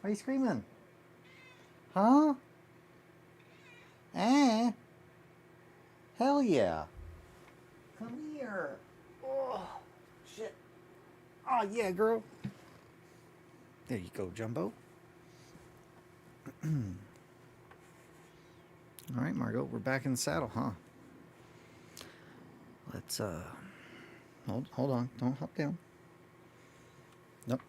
Why are you screaming? Huh? Eh? Hell yeah. Come here. Oh, shit. Oh, yeah, girl. There you go, Jumbo. All right, Margot, we're back in the saddle, huh? Let's, hold on. Don't hop down. Nope.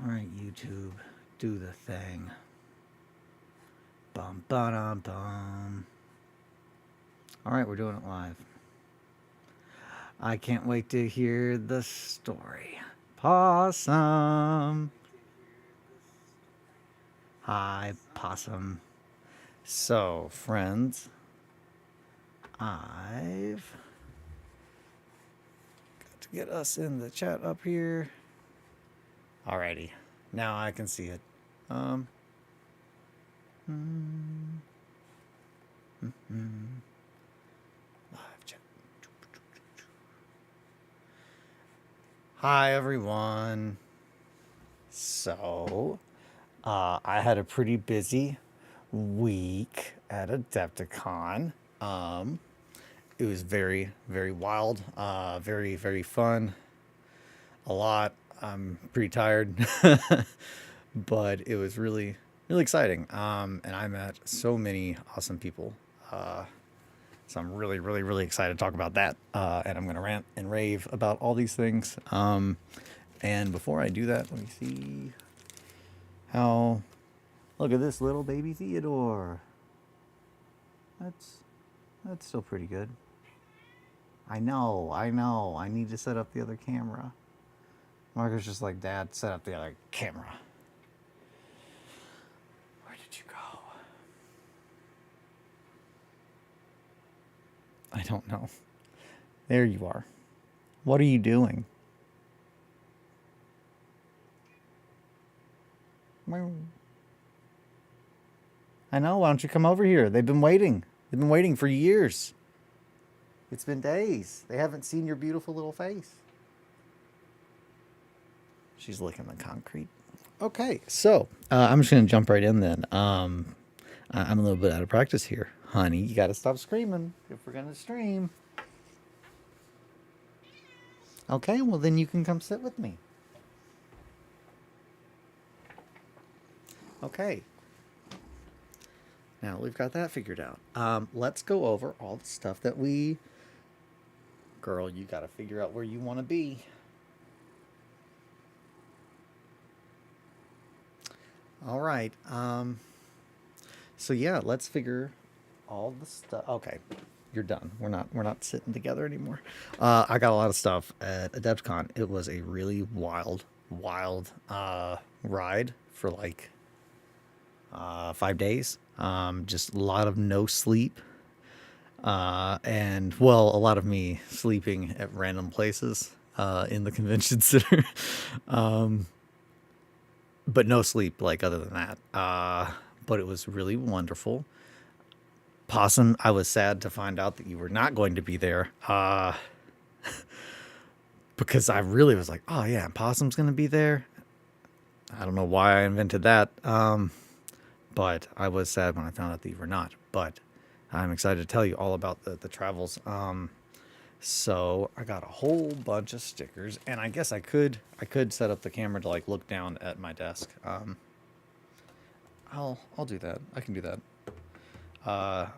All right, YouTube, do the thing. Bum, ba, bum. All right, we're doing it live. I can't wait to hear the story. Possum. Hi, Possum. So, friends, I've got to get us in the chat up here. Alrighty, now I can see it. Live chat. Hi, everyone. So, I had a pretty busy week at Adepticon. It was very, very wild, very, very fun. A lot. I'm pretty tired, but it was really, really exciting. And I met so many awesome people. So I'm really, really, really excited to talk about that. And I'm going to rant and rave about all these things. And before I do that, let me see how. Look at this little baby Theodore. That's still pretty good. I know. I need to set up the other camera. Margaret's just like, Dad, set up the other camera. Where did you go? I don't know. There you are. What are you doing? I know. Why don't you come over here? They've been waiting. They've been waiting for years. It's been days. They haven't seen your beautiful little face. She's licking the concrete. Okay, so I'm just going to jump right in then. I'm a little bit out of practice here. Honey, you got to stop screaming if we're going to stream. Okay, well, then you can come sit with me. Okay. Now we've got that figured out. Let's go over all the stuff that we... Girl, you got to figure out where you want to be. All right. So yeah, let's figure all the stuff. Okay, you're done. We're not sitting together anymore. I got a lot of stuff at Adepticon. It was a really wild ride for like 5 days. Just a lot of no sleep. And well, a lot of me sleeping at random places in the convention center. But no sleep, like, other than that. But it was really wonderful. Possum, I was sad to find out that you were not going to be there. Because I really was like, oh yeah, Possum's going to be there. I don't know why I invented that. But I was sad when I found out that you were not. But I'm excited to tell you all about the travels. So I got a whole bunch of stickers, and I guess I could set up the camera to like look down at my desk. I'll do that. I can do that. I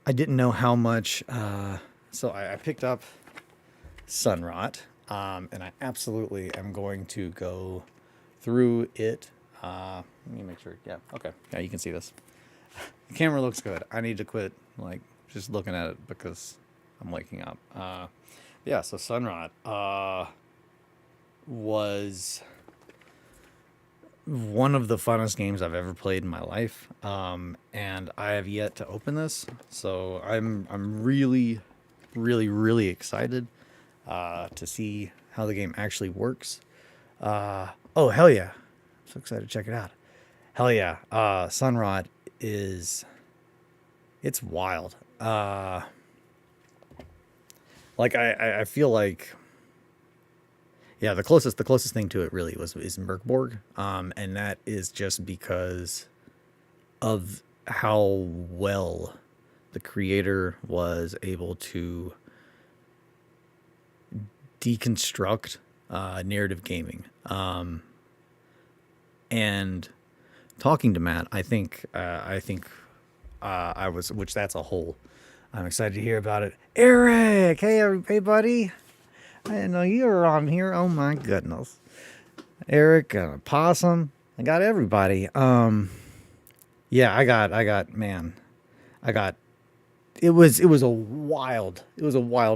didn't know how much. So I picked up Sunrot, and I absolutely am going to go through it. Let me make sure. Yeah. Okay. Yeah, you can see this. The camera looks good. I need to quit like just looking at it because I'm waking up. Yeah, so Sunrot was one of the funnest games I've ever played in my life, and I have yet to open this. So I'm really, really, really excited to see how the game actually works. Oh hell yeah! I'm so excited to check it out. Hell yeah! Sunrot it's wild. Like I feel like, yeah, the closest thing to it really is Merkborg, and that is just because of how well the creator was able to deconstruct narrative gaming. And talking to Matt, I was, which that's a whole. I'm excited to hear about it. Eric, hey buddy. I didn't know you were on here. Oh my goodness, Eric, Possum. I got everybody. Yeah, man, I got. It was a wild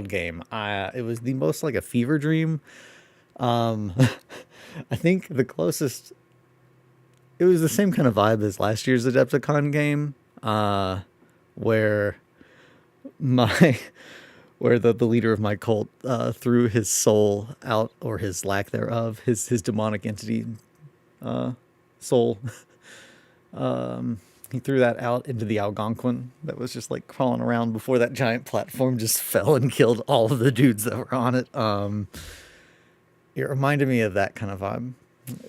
game. It was the most like a fever dream. Um, I think the closest. It was the same kind of vibe as last year's Adepticon game, where my where the leader of my cult threw his soul out, or his lack thereof, his demonic entity soul. He threw that out into the Algonquin that was just like crawling around before that giant platform just fell and killed all of the dudes that were on it. It reminded me of that kind of vibe.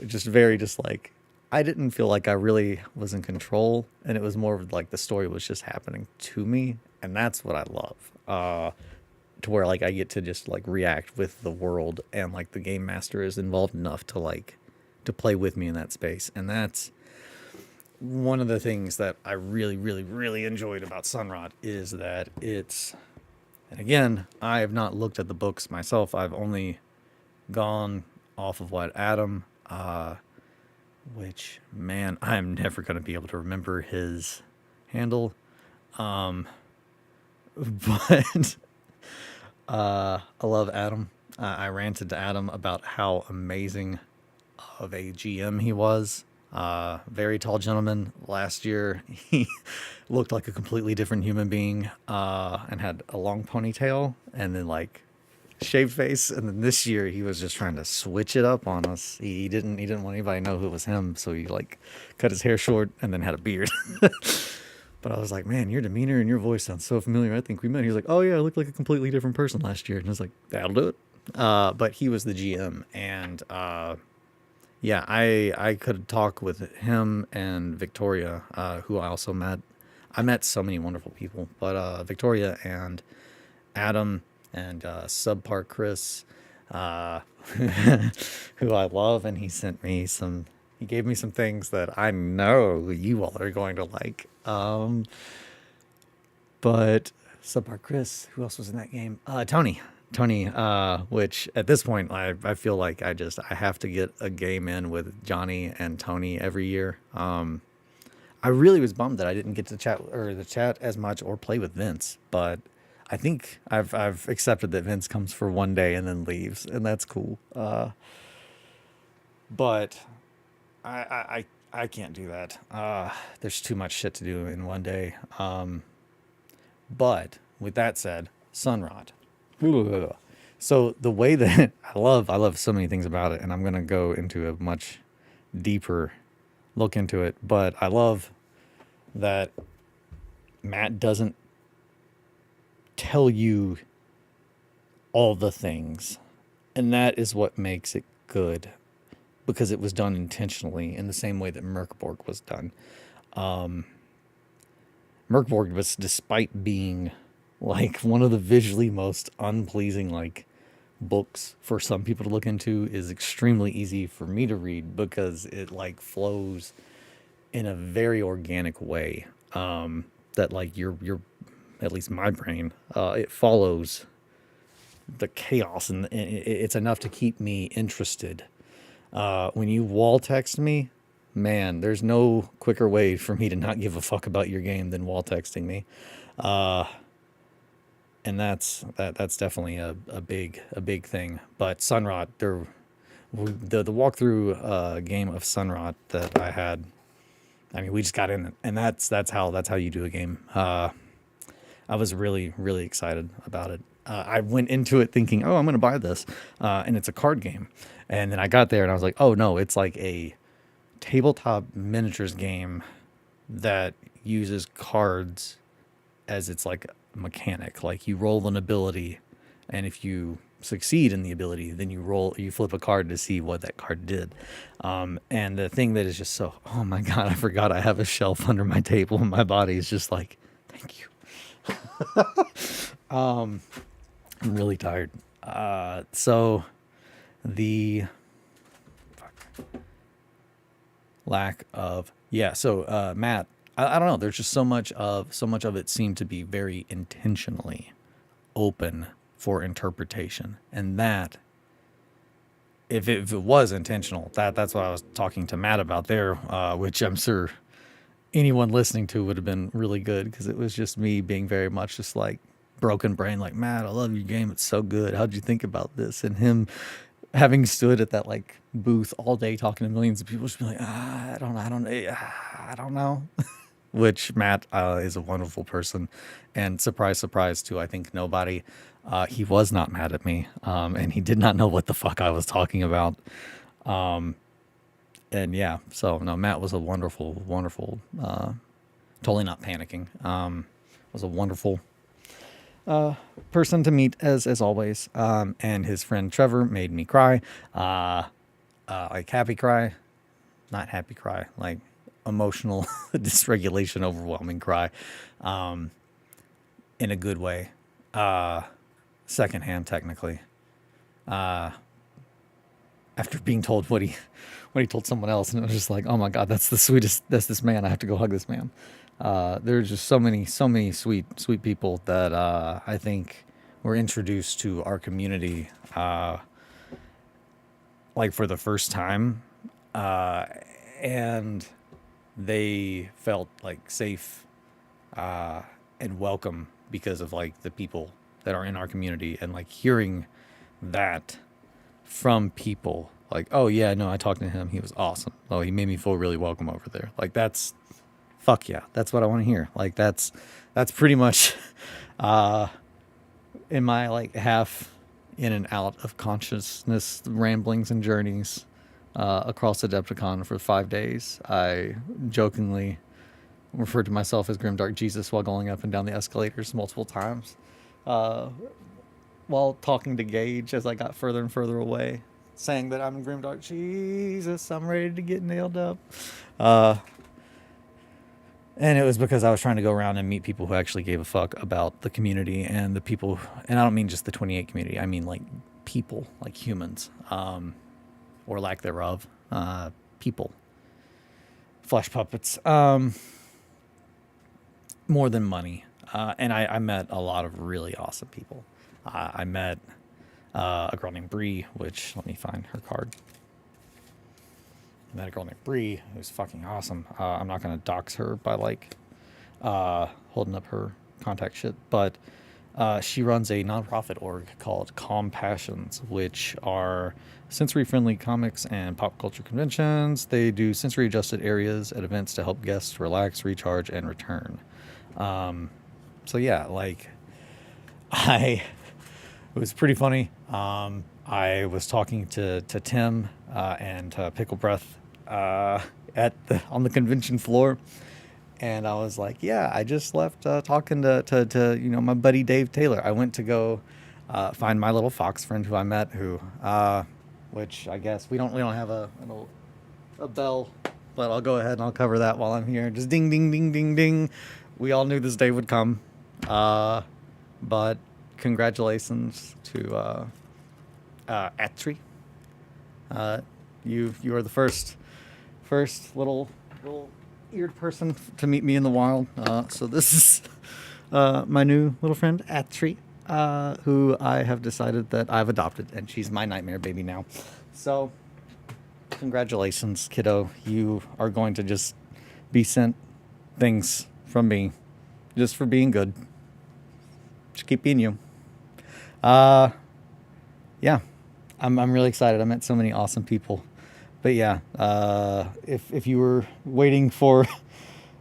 Just very, just like, I didn't feel like I really was in control, and it was more of like the story was just happening to me, and that's what I love. To where like I get to just like react with the world, and like the game master is involved enough to like to play with me in that space, and that's one of the things that I really, really, really enjoyed about Sunrot is that it's, and again, I have not looked at the books myself. I've only gone off of what Adam, which, man, I'm never going to be able to remember his handle. But I love Adam. I ranted to Adam about how amazing of a GM he was. Very tall gentleman. Last year, he looked like a completely different human being, and had a long ponytail and then like shaved face. And then this year, he was just trying to switch it up on us. He didn't want anybody to know who it was him, so he like cut his hair short and then had a beard. But I was like, man, your demeanor and your voice sounds so familiar. I think we met. He was like, oh yeah, I looked like a completely different person last year. And I was like, that'll do it. But he was the GM, and yeah, I could talk with him and Victoria, who I also met. I met so many wonderful people, but Victoria and Adam and Subpar Chris, who I love, and he gave me some things that I know you all are going to like. But Subpar Chris, who else was in that game? Tony, which at this point I feel like I have to get a game in with Johnny and Tony every year. I really was bummed that I didn't get to chat as much or play with Vince, but I think I've accepted that Vince comes for one day and then leaves, and that's cool. But I can't do that. There's too much shit to do in one day. But with that said, Sunrod. So the way that I love so many things about it, and I'm gonna go into a much deeper look into it. But I love that Matt doesn't tell you all the things, and that is what makes it good, because it was done intentionally in the same way that Merkborg was done. Merkborg was, despite being like one of the visually most unpleasing like books for some people to look into, is extremely easy for me to read because it like flows in a very organic way, that like your at least my brain, it follows the chaos, and it's enough to keep me interested. When you wall text me, man, there's no quicker way for me to not give a fuck about your game than wall texting me. And that's definitely a big thing. But Sunrot, the walkthrough game of Sunrot that I had, I mean, we just got in it, and that's how you do a game. I was really, really excited about it. I went into it thinking, oh, I'm going to buy this, and it's a card game. And then I got there and I was like, oh no, it's like a tabletop miniatures game that uses cards as its like mechanic. Like you roll an ability And if you succeed in the ability, then you flip a card to see what that card did. And the thing that is just so, oh my God, I forgot I have a shelf under my table and my body is just like, thank you. I'm really tired. So the lack of, yeah. So, Matt, I don't know. There's just so much of it seemed to be very intentionally open for interpretation. And that, if it was intentional, that's what I was talking to Matt about there, which I'm sure anyone listening to would have been really good, because it was just me being very much just like broken brain, like, Matt, I love your game, it's so good, how'd you think about this? And him having stood at that like booth all day talking to millions of people, just be like, I don't know. Which Matt is a wonderful person, and surprise, surprise to I think nobody, he was not mad at me, and he did not know what the fuck I was talking about. And yeah, so no, Matt was a wonderful, wonderful, totally not panicking. Was a wonderful person to meet as always. And his friend Trevor made me cry, like happy cry, not happy cry, like emotional dysregulation, overwhelming cry, in a good way, secondhand technically. After being told what he told someone else, and it was just like, oh my God, that's this man. I have to go hug this man. There's just so many sweet people that I think were introduced to our community, like for the first time, and they felt like safe and welcome because of like the people that are in our community, and like hearing that from people like, oh yeah, no, I talked to him, he was awesome, oh, he made me feel really welcome over there. Like, that's, fuck yeah, that's what I want to hear. Like, that's pretty much in my like half in and out of consciousness ramblings and journeys across Adepticon for 5 days. I jokingly referred to myself as Grimdark Jesus while going up and down the escalators multiple times, while talking to Gage as I got further and further away, saying that I'm Grimdark Jesus, I'm ready to get nailed up. And it was because I was trying to go around and meet people who actually gave a fuck about the community and the people, and I don't mean just the 28 community, I mean like people, like humans, or lack thereof, people, flesh puppets, more than money. And I met a lot of really awesome people. I met a girl named Bree, which, let me find her card. I met a girl named Bree, who's fucking awesome. I'm not going to dox her by like holding up her contact shit, but she runs a nonprofit org called Calm Passions, which are sensory-friendly comics and pop culture conventions. They do sensory-adjusted areas at events to help guests relax, recharge, and return. So yeah, like, it was pretty funny. I was talking to Tim and Pickle Breath on the convention floor, and I was like, yeah, I just left talking to my buddy Dave Taylor. I went to go find my little fox friend who I met, who which I guess we don't have a bell, but I'll go ahead and I'll cover that while I'm here. Just ding ding ding ding ding. We all knew this day would come, but congratulations to Atri. You are the first little eared person to meet me in the wild. So this is my new little friend Atri, who I have decided that I've adopted, and she's my nightmare baby now. So congratulations, kiddo. You are going to just be sent things from me just for being good. Just keep being you. Yeah, I'm really excited. I met so many awesome people. But yeah, if you were waiting for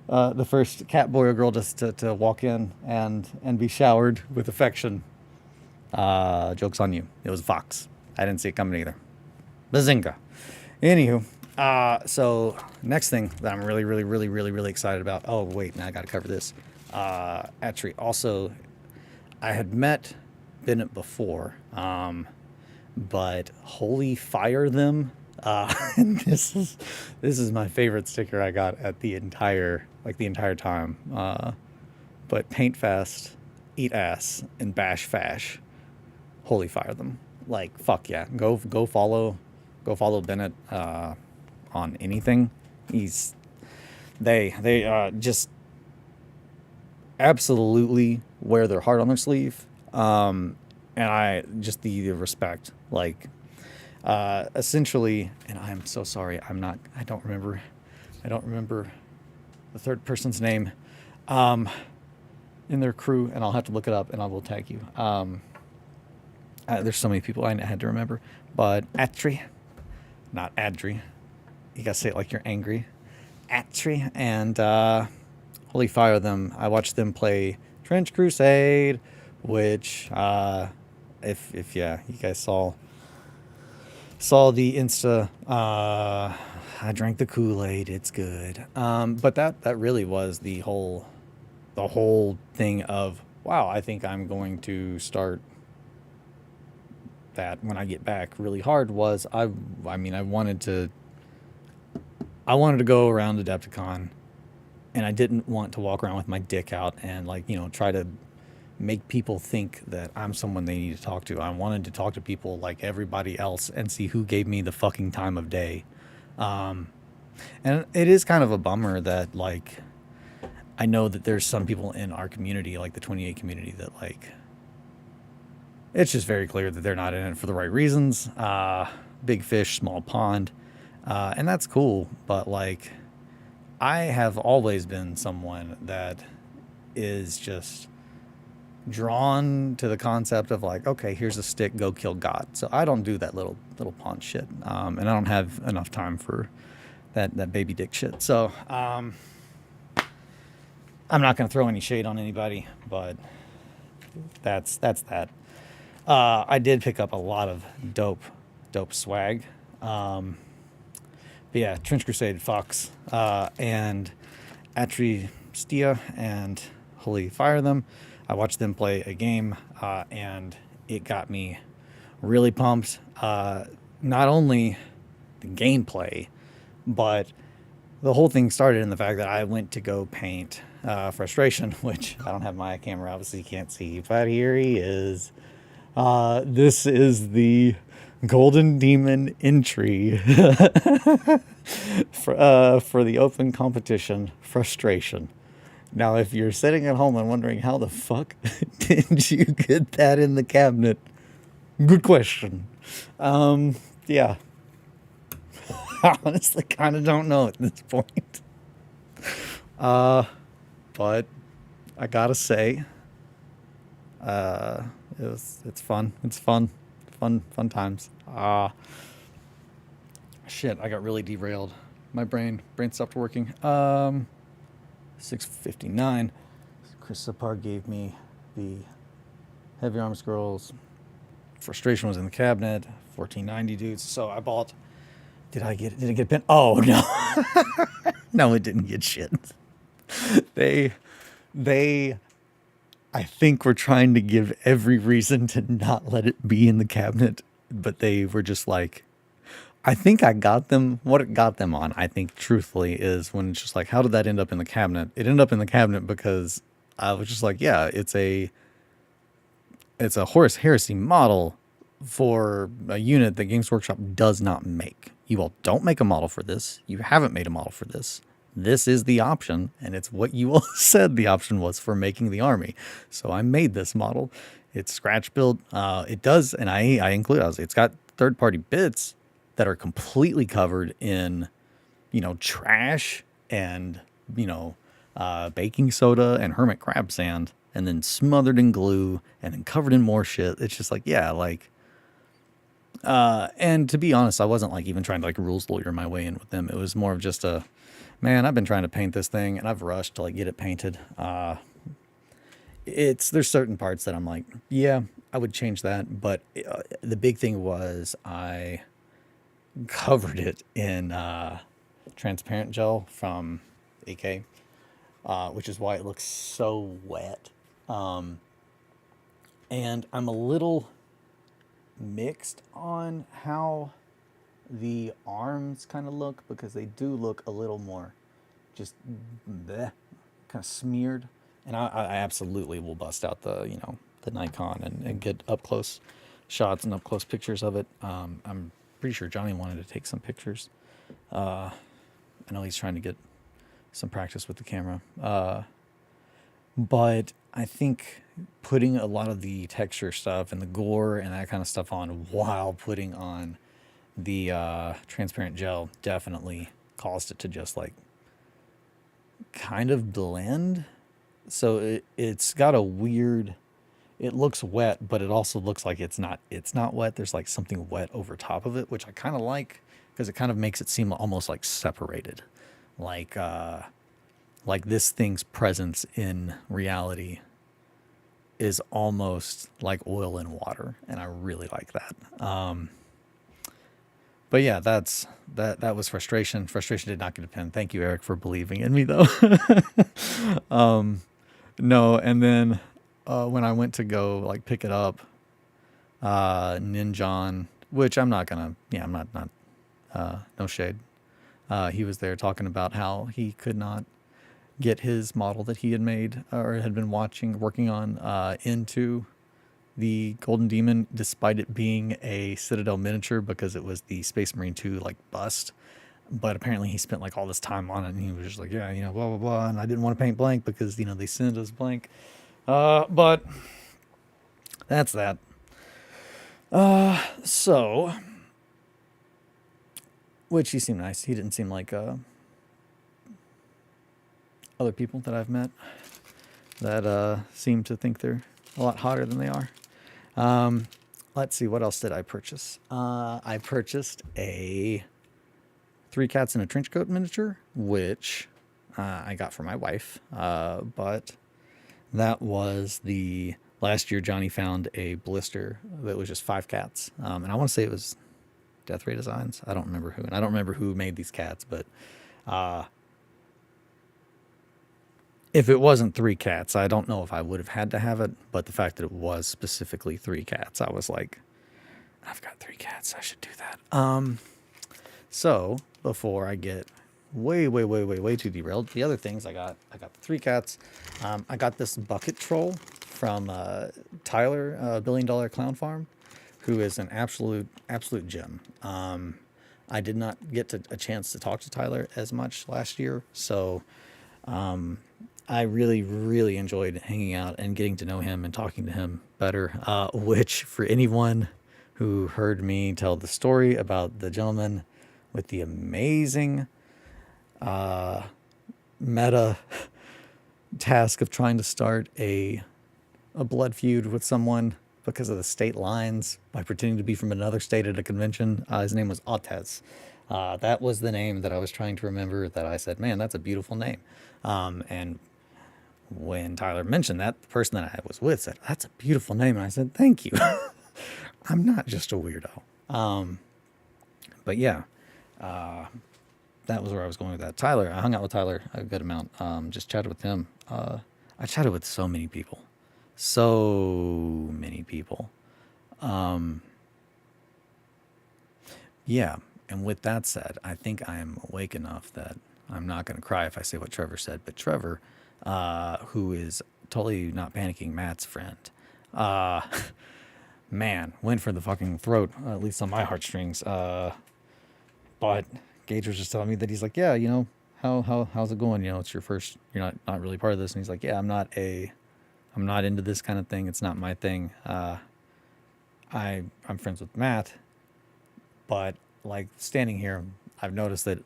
the first cat boy or girl just to walk in and be showered with affection, joke's on you. It was a fox. I didn't see it coming either. Bazinga. Anywho, so next thing that I'm really excited about. Oh wait, now I got to cover this. Actually, also, I had met Bennett before, but holy fire them. And this is my favorite sticker I got at the entire time. But Paint Fast, Eat Ass, and Bash Fash, holy fire them. Like fuck yeah, go follow Bennett on anything. They just absolutely wear their heart on their sleeve. And I just the respect, like, essentially, and I'm so sorry, I don't remember the third person's name, in their crew, and I'll have to look it up and I will tag you. There's so many people I had to remember, but Atri, not Adri, you gotta say it like you're angry. Atri and, holy fire them. I watched them play Trench Crusade, which, if yeah, you guys saw the Insta, I drank the Kool-Aid, it's good. But that really was the whole thing of, wow, I think I'm going to start that when I get back really hard. Was I mean, I wanted to go around Adepticon, and I didn't want to walk around with my dick out and, like, try to make people think that I'm someone they need to talk to. I wanted to talk to people like everybody else and see who gave me the fucking time of day. And it is kind of a bummer that, like, I know that there's some people in our community, like the 28 community, that, like, it's just very clear that they're not in it for the right reasons. Big fish, small pond. And that's cool. But, like, I have always been someone that is just drawn to the concept of, like, okay, here's a stick, go kill God. So I don't do that little pawn shit, and I don't have enough time for that baby dick shit. So I'm not gonna throw any shade on anybody, but that's that. I did pick up a lot of dope swag. But yeah, Trench Crusade, Fox, and Atristia, and holy fire them. I watched them play a game, and it got me really pumped. Not only the gameplay, but the whole thing started in the fact that I went to go paint Frustration, which I don't have my camera, obviously you can't see, but here he is. This is the Golden Demon entry for the open competition, Frustration. Now, if you're sitting at home and wondering how the fuck did you get that in the cabinet, good question. Yeah. I honestly kind of don't know at this point. But I gotta say, it's fun. It's fun times. Shit, I got really derailed. My brain stopped working. 6:59. Chris Sapar gave me the Heavy Arms Girls. Frustration was in the cabinet. 1490 dudes. So I bought. Did it get pinned? Oh no. No, it didn't get shit. They I think were trying to give every reason to not let it be in the cabinet, but they were just like, I think I got them. What it got them on, I think, truthfully, is when it's just like, how did that end up in the cabinet? It ended up in the cabinet because I was just like, yeah, it's a Horus Heresy model for a unit that Games Workshop does not make. You all don't make a model for this. You haven't made a model for this. This is the option, and it's what you all said the option was for making the army. So I made this model. It's scratch built. It does, and I include, it's got third-party bits that are completely covered in, trash and, baking soda and hermit crab sand, and then smothered in glue and then covered in more shit. It's just like, yeah, like, and to be honest, I wasn't like even trying to like rules lawyer my way in with them. It was more of just man, I've been trying to paint this thing and I've rushed to like get it painted. There's certain parts that I'm like, yeah, I would change that. But the big thing was I covered it in transparent gel from AK, which is why it looks so wet. And I'm a little mixed on how the arms kind of look, because they do look a little more just bleh, kind of smeared. And I absolutely will bust out the, the Nikon and get up close shots and up close pictures of it. I'm pretty sure Johnny wanted to take some pictures. I know he's trying to get some practice with the camera. But I think putting a lot of the texture stuff and the gore and that kind of stuff on while putting on the transparent gel definitely caused it to just like kind of blend. So it's got a weird, it looks wet, but it also looks like it's not wet. There's like something wet over top of it, which I kind of like, because it kind of makes it seem almost like separated. Like this thing's presence in reality is almost like oil in water, and I really like that. But yeah, that was frustration. Frustration did not get a pin. Thank you, Eric, for believing in me, though. No, and then when I went to go like pick it up, Ninjon, which I'm not gonna, I'm not no shade. He was there talking about how he could not get his model that he had made or had been working on into the Golden Demon, despite it being a Citadel miniature, because it was the Space Marine 2 like bust. But apparently he spent like all this time on it, and he was just like, yeah, blah blah blah, and I didn't want to paint blank because they sent us blank. But that's that. So, which he seemed nice. He didn't seem like other people that I've met that seem to think they're a lot hotter than they are. Let's see, what else did I purchase? I purchased a 3 Cats in a Trench Coat miniature, which I got for my wife. But that was last year Johnny found a blister that was just 5 cats. And I want to say it was Death Ray Designs. I don't remember who. And I don't remember who made these cats, but if it wasn't 3 cats, I don't know if I would have had to have it, but the fact that it was specifically 3 cats, I was like, I've got 3 cats, I should do that. So before I get way too derailed, the other things I got the 3 cats. I got this bucket troll from Tyler, $1 Billion Clown Farm, who is an absolute gem. I did not get a chance to talk to Tyler as much last year, so I really enjoyed hanging out and getting to know him and talking to him better, which for anyone who heard me tell the story about the gentleman with the amazing meta task of trying to start a blood feud with someone because of the state lines by pretending to be from another state at a convention. His name was Otez. That was the name that I was trying to remember, that I said, man, that's a beautiful name. And when Tyler mentioned that, the person that I was with said, that's a beautiful name. And I said, thank you. I'm not just a weirdo. But yeah, that was where I was going with that. Tyler, I hung out with Tyler a good amount. Just chatted with him. I chatted with so many people. Yeah. And with that said, I think I am awake enough that I'm not going to cry if I say what Trevor said. But Trevor, who is totally not panicking, Matt's friend, man, went for the fucking throat, at least on my heartstrings. But Gage was just telling me that he's like, yeah, how's it going? It's your first, you're not really part of this. And he's like, yeah, I'm not into this kind of thing. It's not my thing. I'm friends with Matt, but like standing here, I've noticed that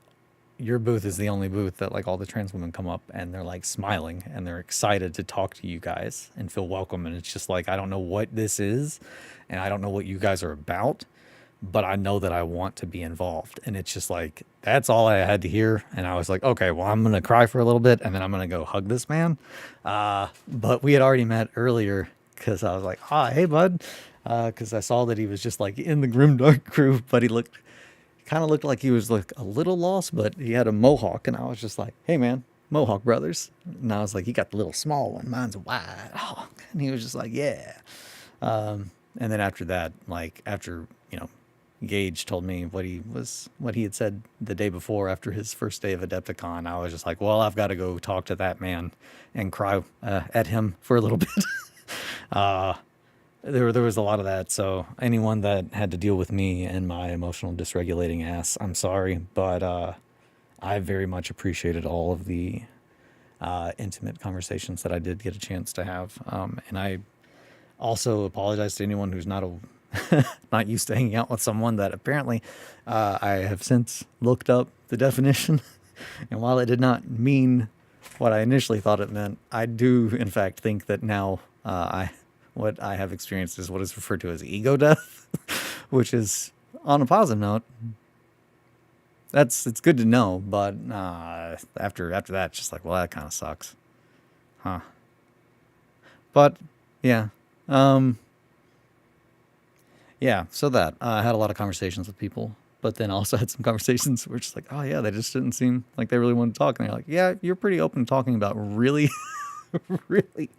your booth is the only booth that like all the trans women come up and they're like smiling and they're excited to talk to you guys and feel welcome. And it's just like, I don't know what this is and I don't know what you guys are about, but I know that I want to be involved. And it's just like, that's all I had to hear. And I was like, okay, well, I'm going to cry for a little bit and then I'm going to go hug this man. But we had already met earlier because I was like, hey, bud. Because I saw that he was just like in the Grimdark crew, but he kind of looked like he was like a little lost, but he had a mohawk. And I was just like, hey, man, Mohawk brothers. And I was like, you got the little small one. Mine's wide. Oh, and he was just like, yeah. And then after that, like after, Gage told me what he had said the day before after his first day of Adepticon, I was just like, well, I've got to go talk to that man and cry at him for a little bit. There was a lot of that. So anyone that had to deal with me and my emotional dysregulating ass, I'm sorry, but I very much appreciated all of the intimate conversations that I did get a chance to have. And I also apologize to anyone who's not used to hanging out with someone that apparently I have since looked up the definition. And while it did not mean what I initially thought it meant, I do in fact think that now what I have experienced is what is referred to as ego death, which is, on a positive note, it's good to know, but after that, it's just like, well, that kind of sucks, huh? But yeah, yeah. So that I had a lot of conversations with people, but then also had some conversations where it's just like, oh yeah, they just didn't seem like they really wanted to talk, and they're like, yeah, you're pretty open to talking about really, really,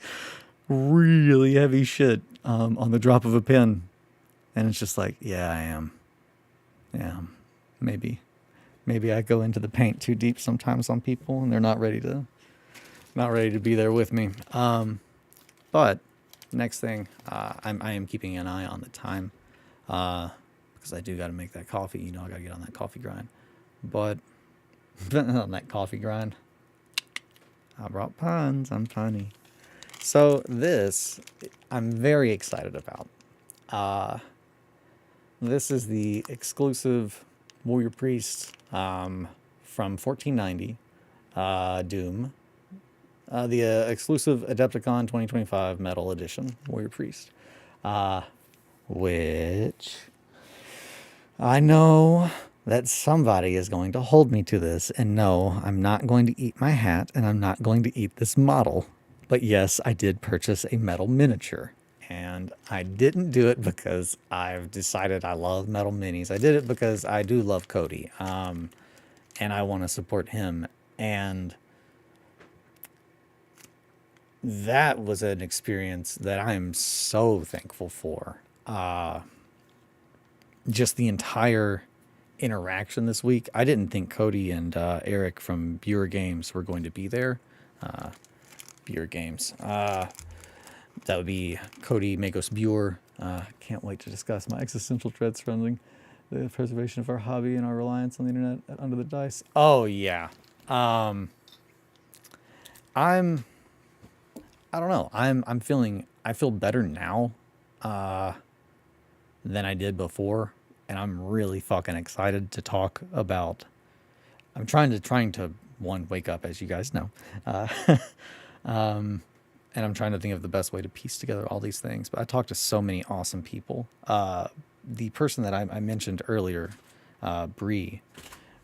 really heavy shit on the drop of a pin, and it's just like, yeah, I am, yeah, maybe. Maybe I go into the paint too deep sometimes on people, and they're not ready to be there with me. But next thing, I am keeping an eye on the time because I do got to make that coffee. I got to get on that coffee grind. But on that coffee grind, I brought puns. I'm funny. So this, I'm very excited about. This is the exclusive Warrior Priest from 1490 Doom. The exclusive Adepticon 2025 Metal Edition Warrior Priest. Which I know that somebody is going to hold me to this, and no, I'm not going to eat my hat, and I'm not going to eat this model. But yes, I did purchase a metal miniature. And I didn't do it because I've decided I love metal minis. I did it because I do love Cody. And I want to support him. And that was an experience that I am so thankful for. Just the entire interaction this week. I didn't think Cody and Eric from Buer Games were going to be there. Buer Games. That would be Cody Magos Buer. Can't wait to discuss my existential dread surrounding the preservation of our hobby and our reliance on the internet at Under the Dice. Oh yeah. I don't know. I feel better now than I did before, and I'm really fucking excited to talk about. I'm trying to one, wake up, as you guys know. And I'm trying to think of the best way to piece together all these things. But I talked to so many awesome people. The person that I mentioned earlier, Bree,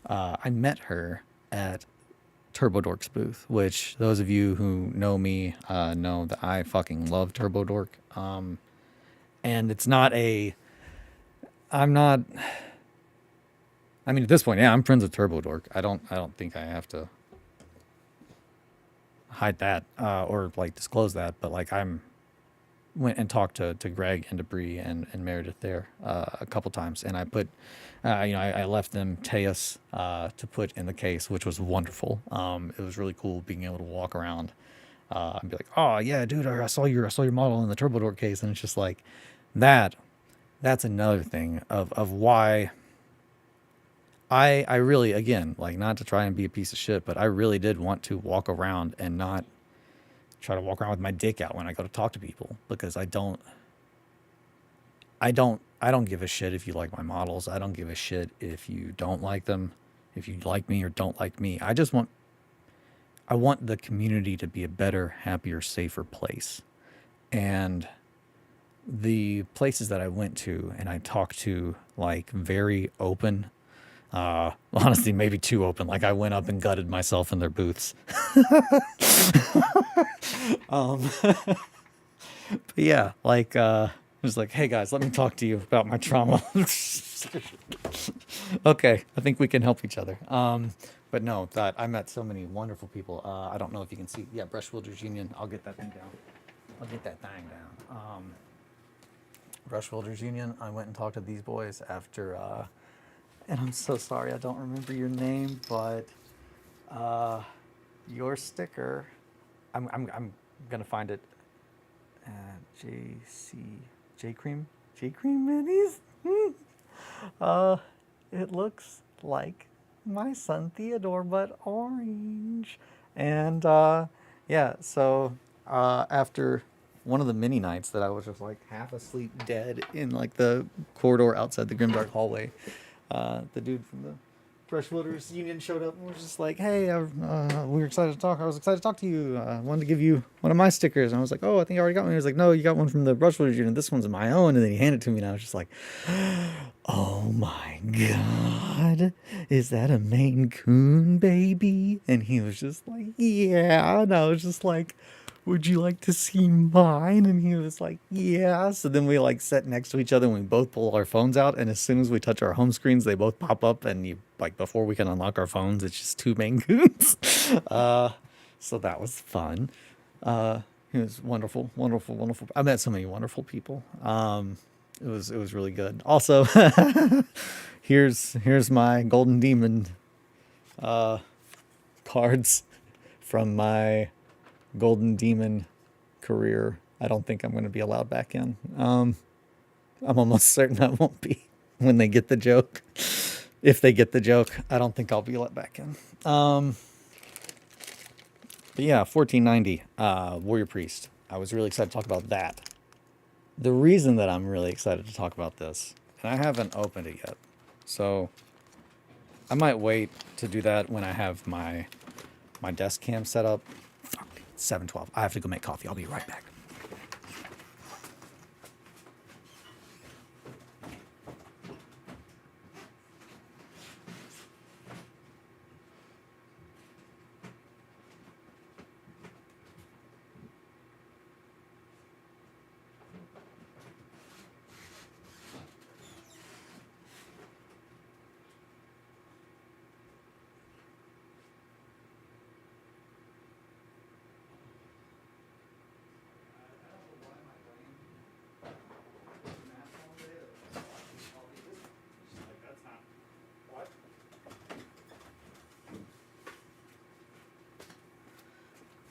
I met her at TurboDork's booth, which those of you who know me know that I fucking love TurboDork. And it's not I'm not, I mean, at this point, yeah, I'm friends with TurboDork. I don't think I have to hide that or like disclose that, but like went and talked to Greg and to Bree and Meredith there a couple times, and I put I left them Teus to put in the case, which was wonderful. It was really cool being able to walk around and be like, oh yeah, dude, I saw your model in the TurboDork case, and it's just like that's another thing of why I really, again, like, not to try and be a piece of shit, but I really did want to walk around and not try to walk around with my dick out when I go to talk to people, because I don't give a shit if you like my models. I don't give a shit if you don't like them, if you like me or don't like me. I want the community to be a better, happier, safer place. And the places that I went to and I talked to, like, very open, honestly, maybe too open. Like, I went up and gutted myself in their booths. But yeah, like, it was like, hey guys, let me talk to you about my trauma. Okay, I think we can help each other. But no, that I met so many wonderful people. I don't know if you can see. Yeah, Brush Wielders Union. I'll get that thing down. I'll get that thing down. Brush Builders Union, I went and talked to these boys after, and I'm so sorry I don't remember your name, but your sticker, I'm gonna find it. JC J Cream Minis. Uh, it looks like my son Theodore, but orange. And yeah, so after one of the mini nights that I was just like half asleep, dead in like the corridor outside the grimdark hallway, the dude from the Brush Builders Union showed up and was just like, "Hey, we were excited to talk. I was excited to talk to you. I wanted to give you one of my stickers." And I was like, "Oh, I think I already got one." He was like, "No, you got one from the Brush Builders Union. This one's my own." And then he handed it to me, and I was just like, "Oh my god, is that a Maine Coon baby?" And he was just like, "Yeah." And I was just like, "Would you like to see mine?" And he was like, "Yeah." So then we like sat next to each other and we both pull our phones out. And as soon as we touch our home screens, they both pop up. And you like before we can unlock our phones, it's just two Maine Coons. So that was fun. It was wonderful, wonderful, wonderful. I met so many wonderful people. It was really good. Also, here's my Golden Demon cards from my Golden Demon career. I don't think I'm going to be allowed back in. I'm almost certain I won't be when they get the joke. If they get the joke, I don't think I'll be let back in. But yeah, 1490 Warrior Priest. I was really excited to talk about that. The reason that I'm really excited to talk about this, and I haven't opened it yet, so I might wait to do that when I have my desk cam set up. 7:12. I have to go make coffee. I'll be right back.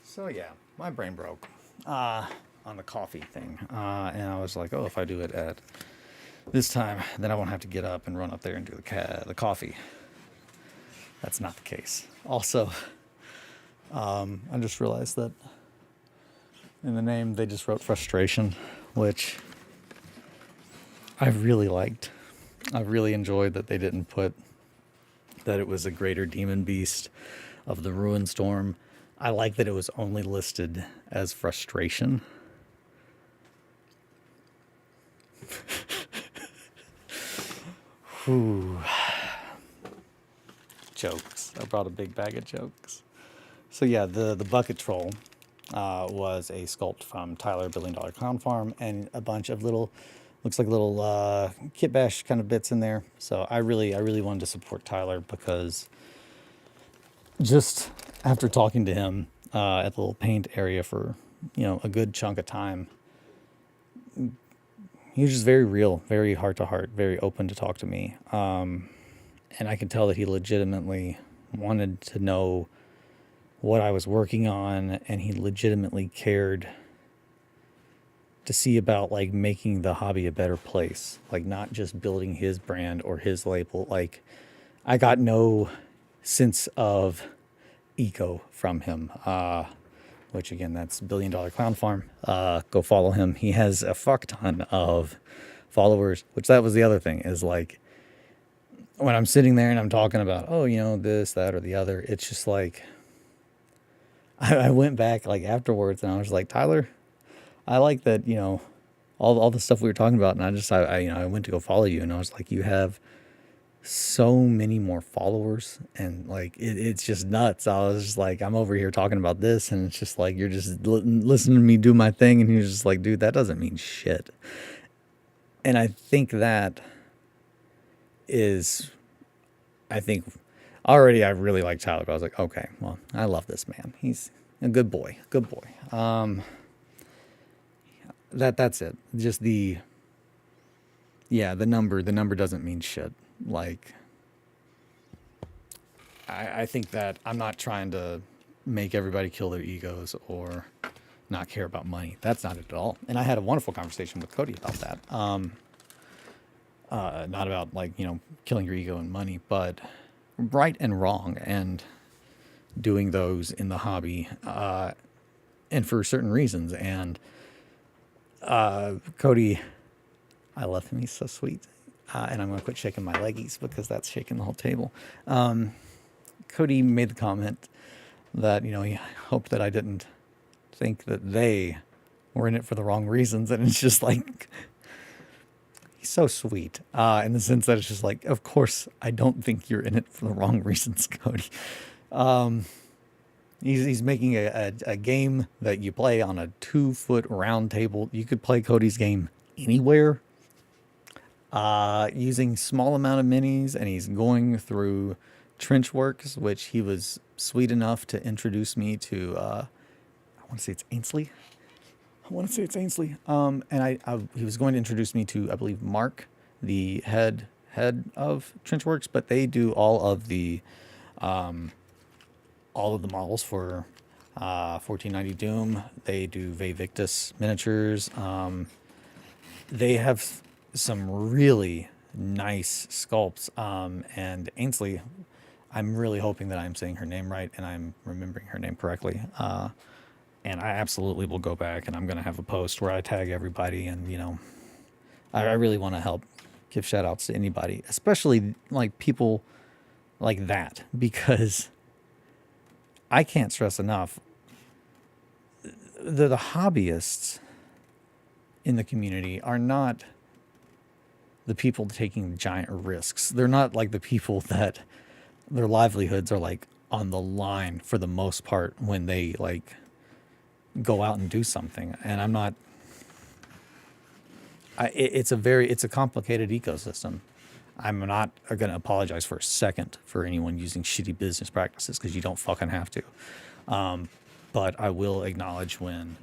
So yeah, my brain broke on the coffee thing, and I was like, "Oh, if I do it at this time, then I won't have to get up and run up there and do the coffee." That's not the case. Also, I just realized that in the name they just wrote frustration, which I really liked. I really enjoyed that they didn't put that it was a greater demon beast of the Ruin Storm. I like that it was only listed as frustration. Whew. Jokes. I brought a big bag of jokes. So yeah, the bucket troll was a sculpt from Tyler $1 Billion Clown Farm and a bunch of little, looks like little kit bash kind of bits in there. So I really wanted to support Tyler because just after talking to him at the little paint area for, a good chunk of time, he was just very real, very heart to heart, very open to talk to me. And I could tell that he legitimately wanted to know what I was working on, and he legitimately cared to see about like making the hobby a better place, like not just building his brand or his label. Like I got no sense of ego from him, which again, that's $1 Billion Clown Farm. Go follow him. He has a fuck ton of followers, which that was the other thing is like when I'm sitting there and I'm talking about, this, that, or the other, it's just like, I went back like afterwards and I was like, Tyler, I like that, all the stuff we were talking about. And I went to go follow you and I was like, you have so many more followers and like, it's just nuts. I was just like, I'm over here talking about this and it's just like, you're just listening to me do my thing. And he was just like, dude, that doesn't mean shit. And I think already I really like Tyler. I was like, okay, well, I love this man. He's a good boy. That's it. Just the Yeah, the number doesn't mean shit. Like, I think that I'm not trying to make everybody kill their egos or not care about money. That's not it at all. And I had a wonderful conversation with Cody about that. Not about like, killing your ego and money, but right and wrong and doing those in the hobby, and for certain reasons. And Cody, I love him. He's so sweet. And I'm going to quit shaking my leggies because that's shaking the whole table. Cody made the comment that, he hoped that I didn't think that they were in it for the wrong reasons. And it's just like, he's so sweet, in the sense that it's just like, of course, I don't think you're in it for the wrong reasons, Cody. He's making a game that you play on a 2-foot round table. You could play Cody's game anywhere, using small amount of minis, and he's going through Trenchworks, which he was sweet enough to introduce me to. I want to say it's Ainsley. And he was going to introduce me to, I believe, Mark, the head of Trenchworks, but they do all of the models for 1490 Doom. They do Vevictus miniatures. They have some really nice sculpts. And Ainsley, I'm really hoping that I'm saying her name right and I'm remembering her name correctly. And I absolutely will go back and I'm going to have a post where I tag everybody. And, I really want to help give shout outs to anybody, especially like people like that, because I can't stress enough the hobbyists in the community are not the people taking giant risks. They're not like the people that their livelihoods are like on the line for the most part when they like go out and do something. And I'm not, it's a complicated ecosystem. I'm not going to apologize for a second for anyone using shitty business practices, because you don't fucking have to. But I will acknowledge when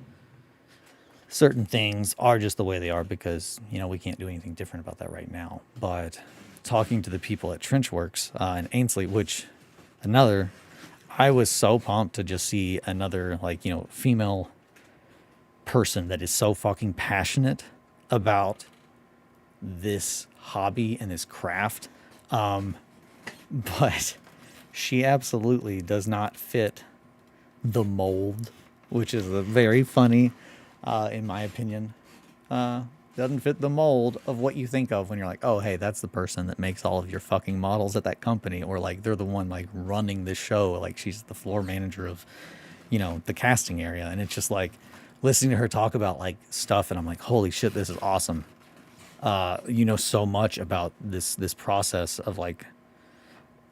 certain things are just the way they are, because, we can't do anything different about that right now. But talking to the people at Trenchworks in Ainsley, I was so pumped to just see another, female person that is so fucking passionate about this hobby and this craft. But she absolutely does not fit the mold, which is a very funny, in my opinion, doesn't fit the mold of what you think of when you're like, oh, hey, that's the person that makes all of your fucking models at that company. Or like, they're the one like running this show. Like she's the floor manager of, the casting area. And it's just like listening to her talk about like stuff. And I'm like, holy shit, this is awesome. So much about this process of like,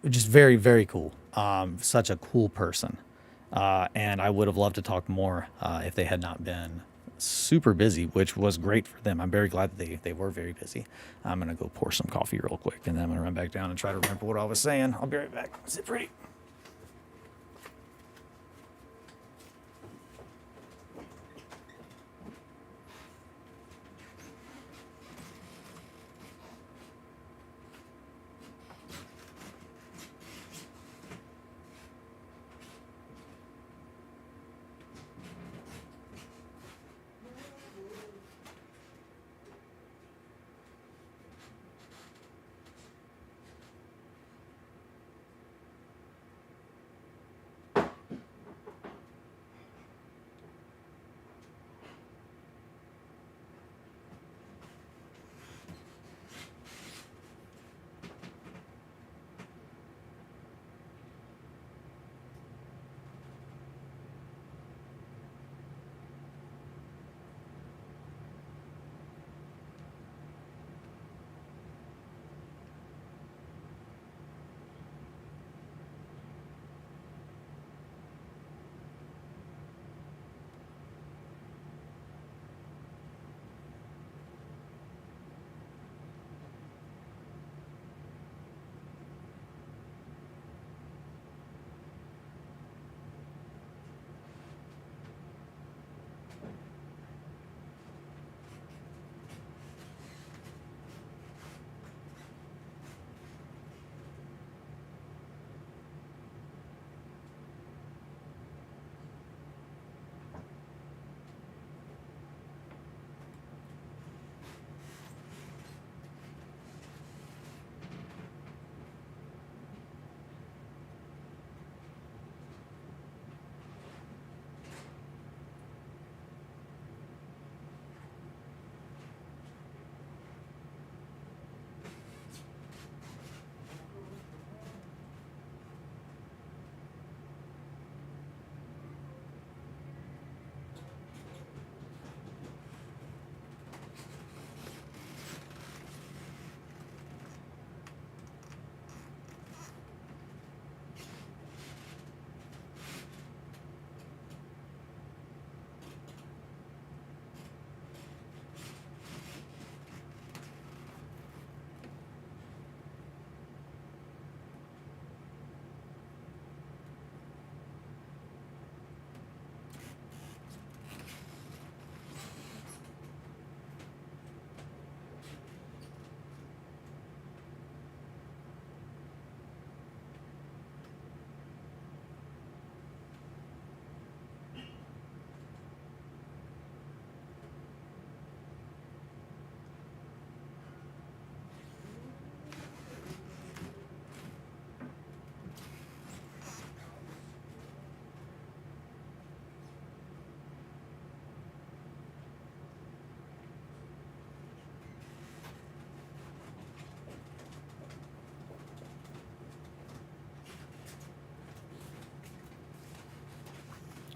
just very, very cool. Such a cool person. And I would have loved to talk more, if they had not been super busy, which was great for them. I'm very glad that they were very busy. I'm going to go pour some coffee real quick, and then I'm going to run back down and try to remember what I was saying. I'll be right back. Sit pretty.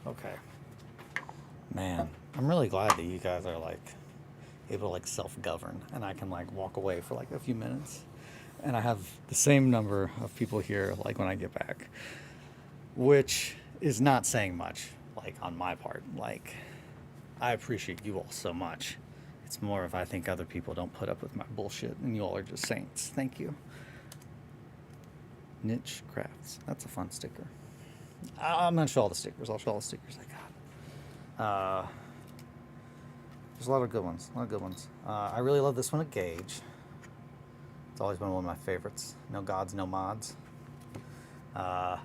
Okay. Man, I'm really glad that you guys are like able to like self-govern and I can like walk away for like a few minutes. And I have the same number of people here like when I get back, which is not saying much like on my part. Like I appreciate you all so much. It's more of I think other people don't put up with my bullshit and you all are just saints. Thank you. Niche Crafts. That's a fun sticker. I'm gonna show all the stickers. I'll show all the stickers I got. There's a lot of good ones. A lot of good ones. I really love this one at Gauge. It's always been one of my favorites. No gods, no mods. I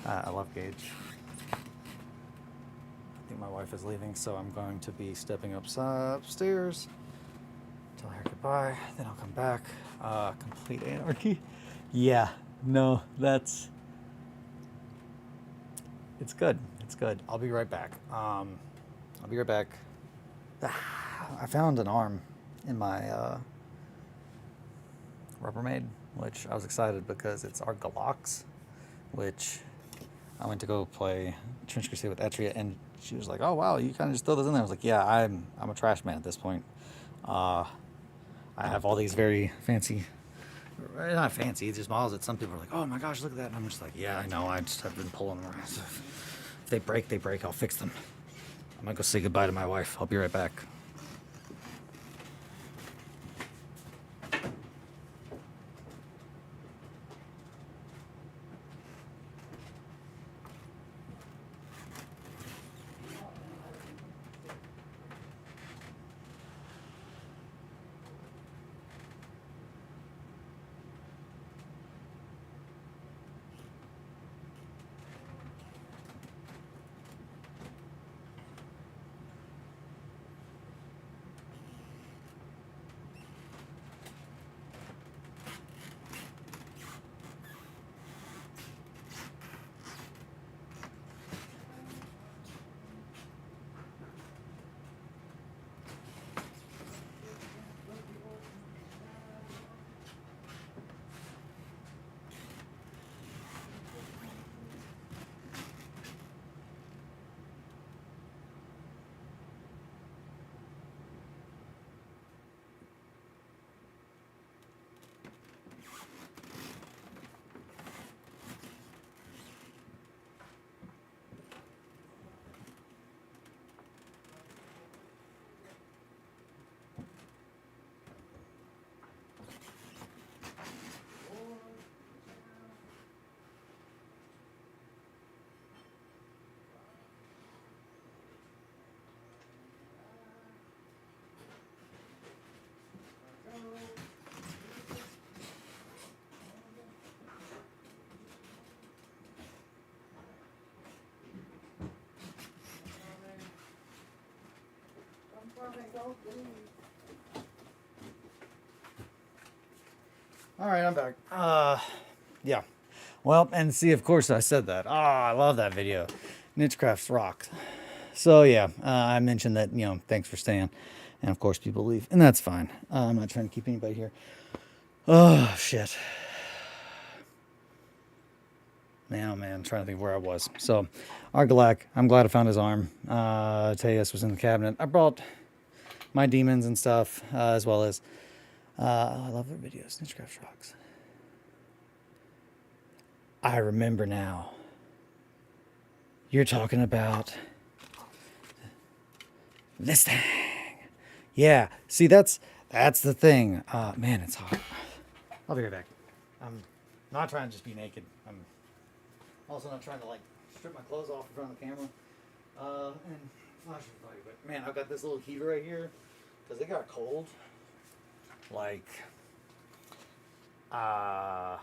love Gauge. I think my wife is leaving, so I'm going to be stepping upstairs. Tell her goodbye. Then I'll come back. Complete anarchy. Yeah. No, that's. It's good. It's good. I'll be right back. I'll be right back. I found an arm in my Rubbermaid, which I was excited because it's our Galox, which I went to go play Trench Crusade with Etria, and she was like, "Oh wow, you kind of just throw those in there." I was like, "Yeah, I'm a trash man at this point. I have all these very fancy, not fancy, just models that some people are like, oh my gosh, look at that," and I'm just like, "Yeah, I know. I just have been pulling them around. If they break, they break. I'll fix them." I'm gonna go say goodbye to my wife. I'll be right back. All right, I'm back. Yeah. Well, and see, of course, I said that. I love that video. Nichecrafts rock. So yeah, I mentioned that, thanks for staying, and of course people leave, and that's fine. I'm not trying to keep anybody here. Oh shit, man, oh man, I'm trying to think where I was. So, Argalak, I'm glad I found his arm. Tejas was in the cabinet. I brought my demons and stuff, as well as. I love their videos. Nichecrafts rocks. I remember now. You're talking about this thing. Yeah. See, that's the thing. Man, it's hot. I'll be right back. I'm not trying to just be naked. I'm also not trying to like strip my clothes off in front of the camera. And flash everybody. But man, I've got this little heater right here because it got cold. Like, I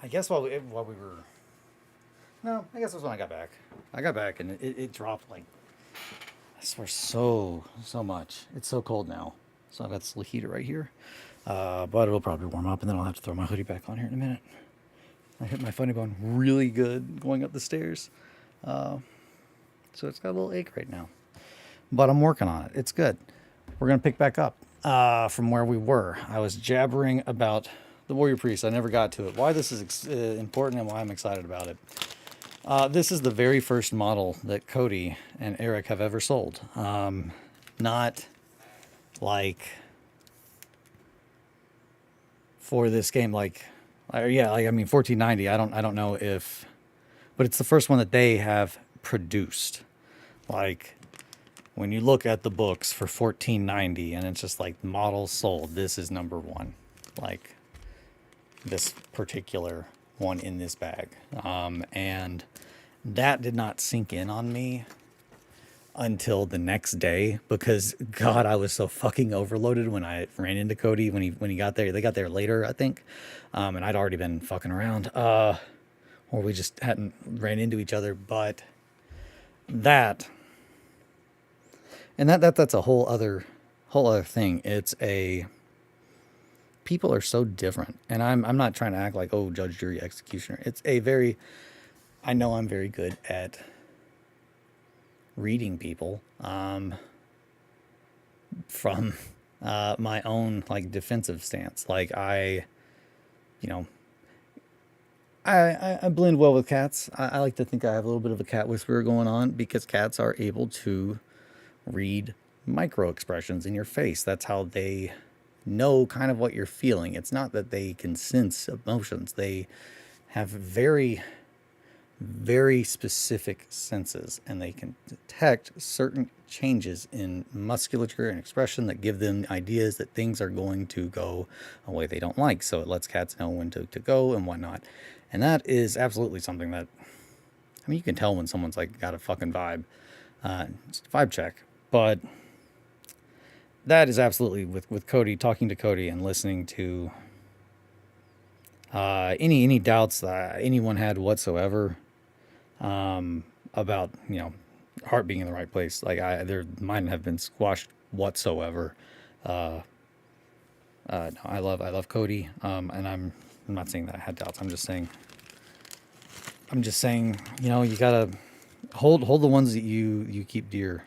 guess while we were. No, I guess it was when I got back. I got back and it dropped like, I swear, so much. It's so cold now. So I've got this little heater right here. But it'll probably warm up and then I'll have to throw my hoodie back on here in a minute. I hit my funny bone really good going up the stairs. So it's got a little ache right now. But I'm working on it. It's good. We're going to pick back up from where we were. I was jabbering about the Warrior Priest. I never got to it. Why this is important and why I'm excited about it. This is the very first model that Cody and Eric have ever sold. Not like for this game, like, yeah, like I mean, 1490. I don't know if, but it's the first one that they have produced. Like, when you look at the books for 1490, and it's just like models sold, this is number one. Like, this particular one in this bag, and that did not sink in on me until the next day because God, I was so fucking overloaded when I ran into Cody when he got there. They got there later, I think, and I'd already been fucking around, or we just hadn't ran into each other. But that and that's a whole other thing. It's a people are so different, and I'm not trying to act like, oh, judge, jury, executioner. It's a very I know I'm very good at reading people, from my own like defensive stance. Like you know, I blend well with cats. I like to think I have a little bit of a cat whisperer going on because cats are able to read micro expressions in your face. That's how they know kind of what you're feeling. It's not that they can sense emotions. They have very specific senses, and they can detect certain changes in musculature and expression that give them ideas that things are going to go a way they don't like. So it lets cats know when to go and whatnot. And that is absolutely something that, I mean, you can tell when someone's like got a fucking vibe, it's a vibe check. But that is absolutely with Cody, talking to Cody and listening to any doubts that anyone had whatsoever, about, heart being in the right place. Like their mine have been squashed whatsoever. No, I love Cody. And I'm not saying that I had doubts. I'm just saying, you gotta hold the ones that you keep dear,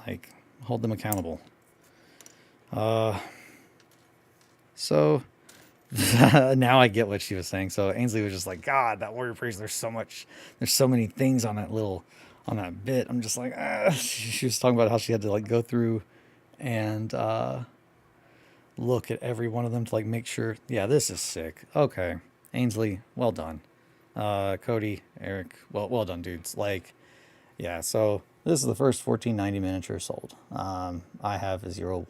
like hold them accountable. So now I get what she was saying. So Ainsley was just like, God, that warrior priest, there's so many things on that bit. I'm just like, she was talking about how she had to like go through and look at every one of them to like make sure, yeah, this is sick. Okay. Ainsley, well done. Cody, Eric, well done, dudes. Like, yeah, so this is the first 1490 miniature sold. I have a 01.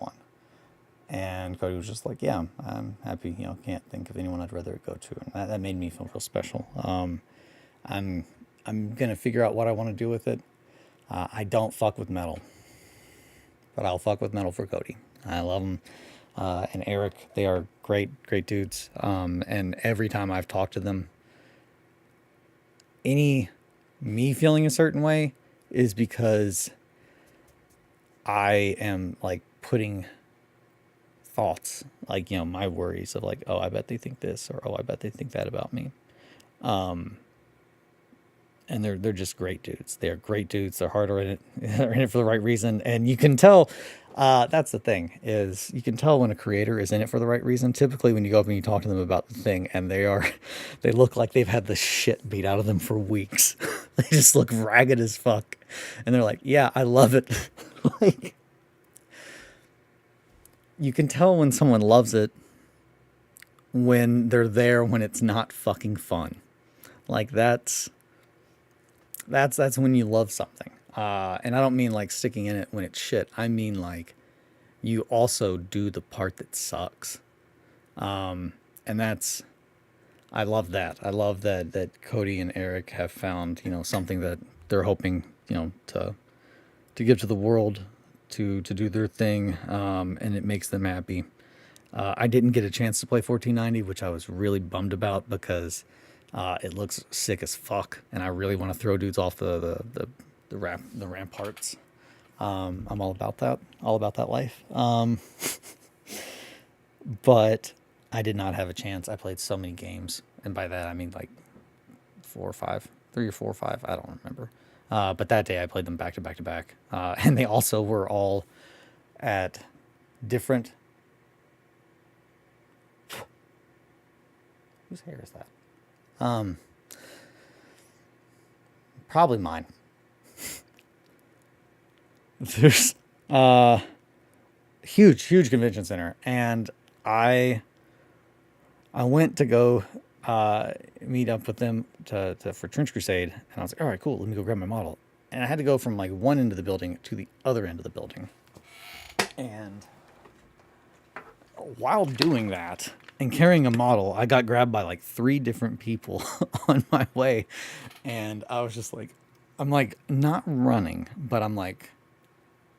And Cody was just like, yeah, I'm happy, can't think of anyone I'd rather go to. And that made me feel real special. I'm going to figure out what I want to do with it. I don't fuck with metal, but I'll fuck with metal for Cody. I love them. And Eric, they are great dudes. And every time I've talked to them, me feeling a certain way is because I am like putting thoughts, like, my worries of like, oh, I bet they think this, or oh, I bet they think that about me. And they're just great dudes. They're great dudes. They're hard in it. They're in it for the right reason. And you can tell, that's the thing, is you can tell when a creator is in it for the right reason. Typically when you go up and you talk to them about the thing and they look like they've had the shit beat out of them for weeks. They just look ragged as fuck. And they're like, yeah, I love it. Like, you can tell when someone loves it when they're there when it's not fucking fun. Like that's when you love something. And I don't mean like sticking in it when it's shit. I mean like you also do the part that sucks. And I love that. I love that Cody and Eric have found, something that they're hoping, to give to the world, to do their thing, and it makes them happy. I didn't get a chance to play 1490, which I was really bummed about because it looks sick as fuck, and I really want to throw dudes off the ramparts. I'm all about that life. But I did not have a chance. I played so many games, and by that I mean like 3 or 4 or 5. I don't remember. But that day I played them back to back to back, and they also were all at different. Whose hair is that? Probably mine. There's a huge convention center, and I went to go meet up with them for Trench Crusade, and I was like, all right, cool, let me go grab my model. And I had to go from like one end of the building to the other end of the building. And while doing that and carrying a model, I got grabbed by like 3 different people on my way. And I was just like, I'm like not running, but I'm like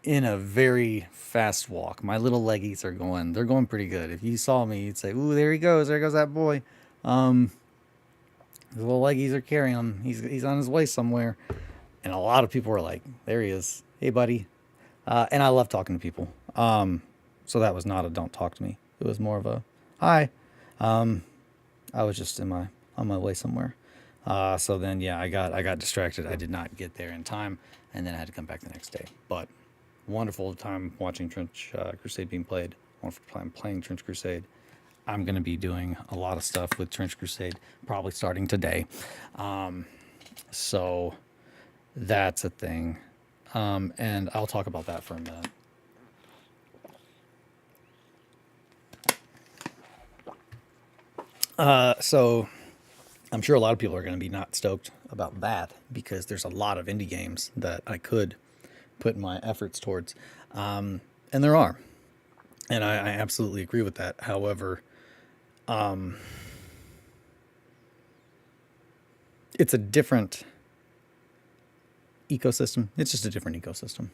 in a very fast walk. My little leggies are going, they're going pretty good. If you saw me, you'd say, ooh, there he goes. There goes that boy. His little leggies are carrying him. He's on his way somewhere. And a lot of people were like, there he is. Hey, buddy. And I love talking to people. So that was not a don't talk to me. It was more of a hi. I was just on my way somewhere. So then, yeah, I got distracted. I did not get there in time, and then I had to come back the next day. But wonderful time watching Trench Crusade being played. Wonderful time playing Trench Crusade. I'm going to be doing a lot of stuff with Trench Crusade, probably starting today. So that's a thing. And I'll talk about that for a minute. So I'm sure a lot of people are going to be not stoked about that because there's a lot of indie games that I could put my efforts towards. And there are. And I absolutely agree with that. However, it's a different ecosystem. It's just a different ecosystem.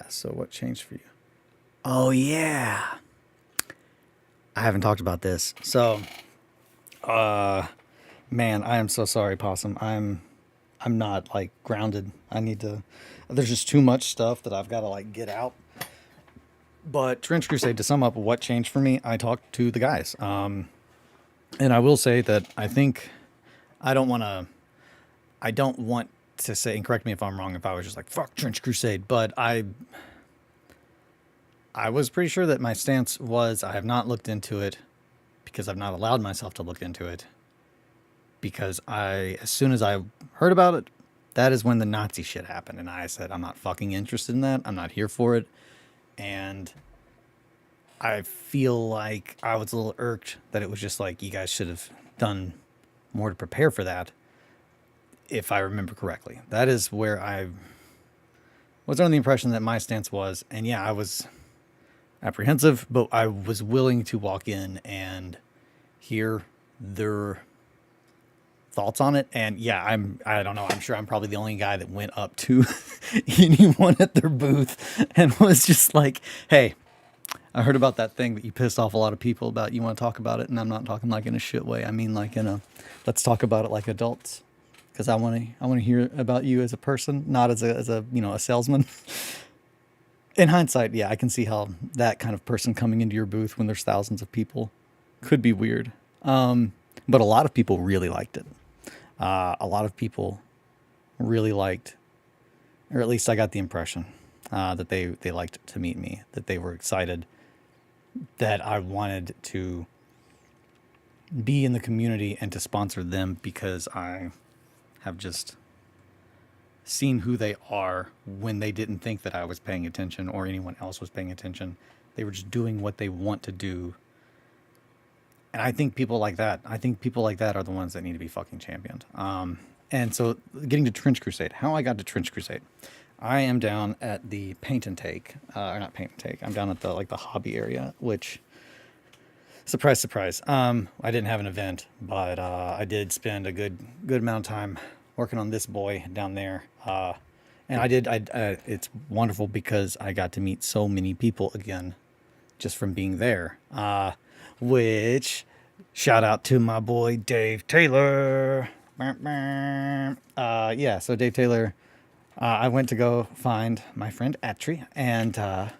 So what changed for you? Oh, yeah. I haven't talked about this. So, man, I am so sorry, Possum. I'm not like grounded. There's just too much stuff that I've got to like get out. But Trench Crusade, to sum up what changed for me, I talked to the guys. And I will say that I don't want to say, and correct me if I'm wrong, if I was just like, fuck Trench Crusade, but I was pretty sure that my stance was I have not looked into it because I've not allowed myself to look into it because as soon as I heard about it, that is when the Nazi shit happened. And I said, I'm not fucking interested in that. I'm not here for it. And I feel like I was a little irked that it was just like, you guys should have done more to prepare for that. If I remember correctly, that is where I was under the impression that my stance was. And yeah, I was apprehensive, but I was willing to walk in and hear their thoughts on it. And yeah, I don't know. I'm sure I'm probably the only guy that went up to anyone at their booth and was just like, hey, I heard about that thing that you pissed off a lot of people about. You want to talk about it? And I'm not talking like in a shit way. I mean, like let's talk about it like adults. Cause I want to hear about you as a person, not as a salesman. In hindsight, yeah, I can see how that kind of person coming into your booth when there's thousands of people could be weird. But a lot of people really liked it. A lot of people really liked, or at least I got the impression that they liked to meet me, that they were excited, that I wanted to be in the community and to sponsor them because I have just seen who they are when they didn't think that I was paying attention or anyone else was paying attention. They were just doing what they want to do. And I think people like that are the ones that need to be fucking championed. And so getting to Trench Crusade, how I got to Trench Crusade, I am down at the Paint and Take, or not Paint and Take. I'm down at the hobby area, which surprise, surprise. I didn't have an event, but, I did spend a good amount of time working on this boy down there. And it's wonderful because I got to meet so many people again, just from being there, which shout out to my boy, Dave Taylor. So Dave Taylor, I went to go find my friend Atri, and,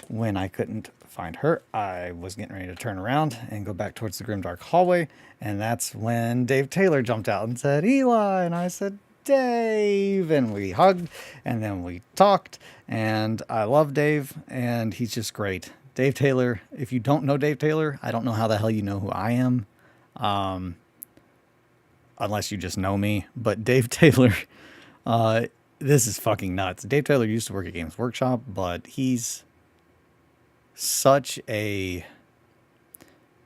when I couldn't find her, I was getting ready to turn around and go back towards the grimdark hallway. And that's when Dave Taylor jumped out and said, Eli. And I said, Dave. And we hugged and then we talked. And I love Dave and he's just great. Dave Taylor, if you don't know Dave Taylor, I don't know how the hell you know who I am. unless you just know me. But Dave Taylor, uh, this is fucking nuts. Dave Taylor used to work at Games Workshop, but he's such a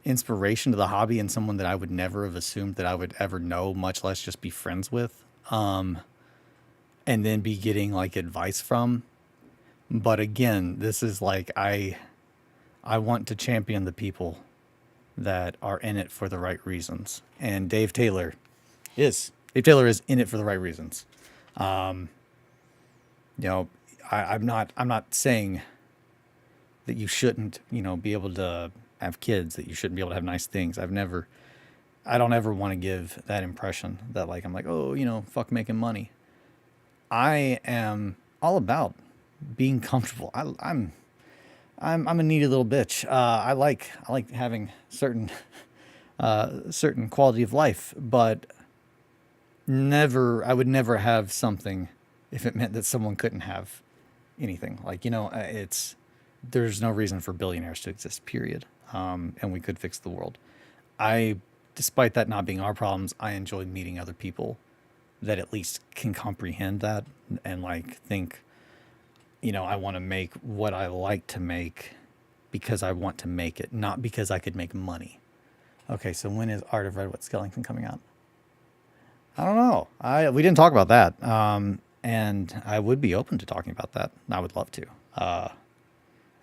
inspiration to the hobby and someone that I would never have assumed that I would ever know, much less just be friends with, and then be getting like advice from. But again, this is like I want to champion the people that are in it for the right reasons, and Dave Taylor is in it for the right reasons. You know, I'm not saying that you shouldn't, be able to have kids, that you shouldn't be able to have nice things. I don't ever want to give that impression that like, I'm like, oh, fuck making money. I am all about being comfortable. I'm a needy little bitch. I like having certain quality of life, but I would never have something if it meant that someone couldn't have anything. Like, there's no reason for billionaires to exist, period. And we could fix the world. Despite that not being our problems, I enjoy meeting other people that at least can comprehend that and like think, I want to make what I like to make because I want to make it, not because I could make money. Okay, so when is Art of RedWetSkeleton coming out? I don't know. We didn't talk about that. And I would be open to talking about that. I would love to. I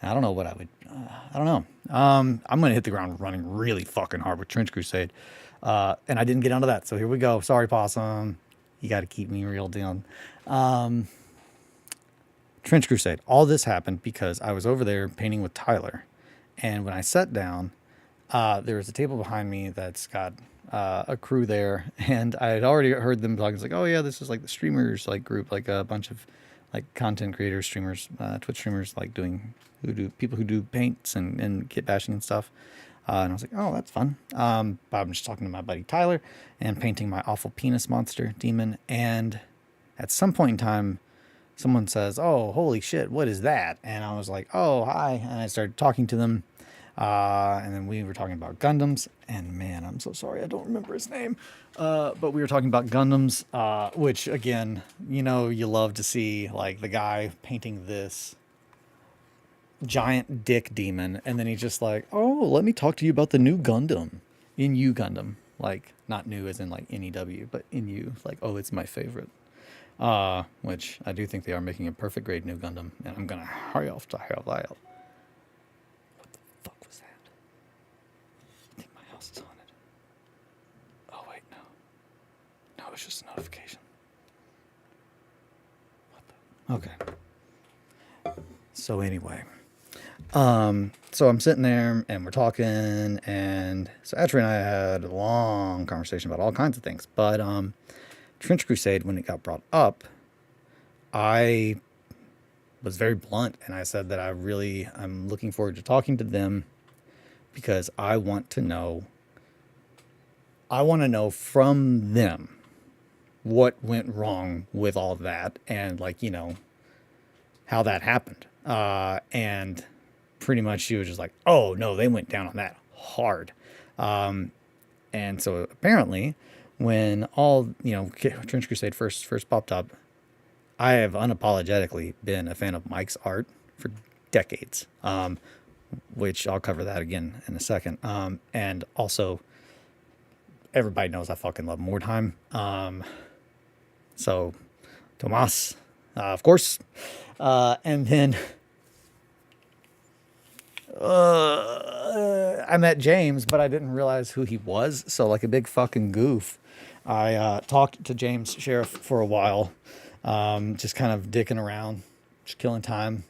don't know what I would. I don't know. I'm going to hit the ground running really fucking hard with Trench Crusade. And I didn't get onto that. So here we go. Sorry, Possum. You got to keep me reeled in. Trench Crusade. All this happened because I was over there painting with Tyler. And when I sat down, there was a table behind me that's got a crew there. And I had already heard them talking. It's like, oh, yeah, this is like the streamers like group, like a bunch of like content creators, streamers, Twitch streamers, like people who do paints and kit bashing and stuff. And I was like, oh, that's fun. But I'm just talking to my buddy Tyler and painting my awful penis monster demon. And at some point in time, someone says, oh, holy shit, what is that? And I was like, oh, hi. And I started talking to them. And then we were talking about Gundams. And man, I'm so sorry, I don't remember his name. But we were talking about Gundams, which again, you love to see like the guy painting this giant dick demon. And then he's just like, oh, let me talk to you about the new Gundam. NU Gundam. Like not new as in like NEW, but NU. Like, oh, it's my favorite. Which I do think they are making a perfect grade new Gundam. And I'm going to hurry off to have that. Fuck was that? I think my house is haunted. Oh wait, no. No, it's just a notification. What the? Okay. So anyway, so I'm sitting there and we're talking, and so Atri and I had a long conversation about all kinds of things. But Trench Crusade, when it got brought up, I was very blunt, and I said that I'm looking forward to talking to them because I want to know from them what went wrong with all that and like, how that happened. And pretty much she was just like, oh no, they went down on that hard. And so apparently when all, Trench Crusade first popped up, I have unapologetically been a fan of Mike's art for decades, which I'll cover that again in a second. And also, everybody knows I fucking love Mordheim. So, Tomas, of course. And then I met James, but I didn't realize who he was. So, like a big fucking goof, I talked to James Sheriff for a while. Just kind of dicking around, just killing time.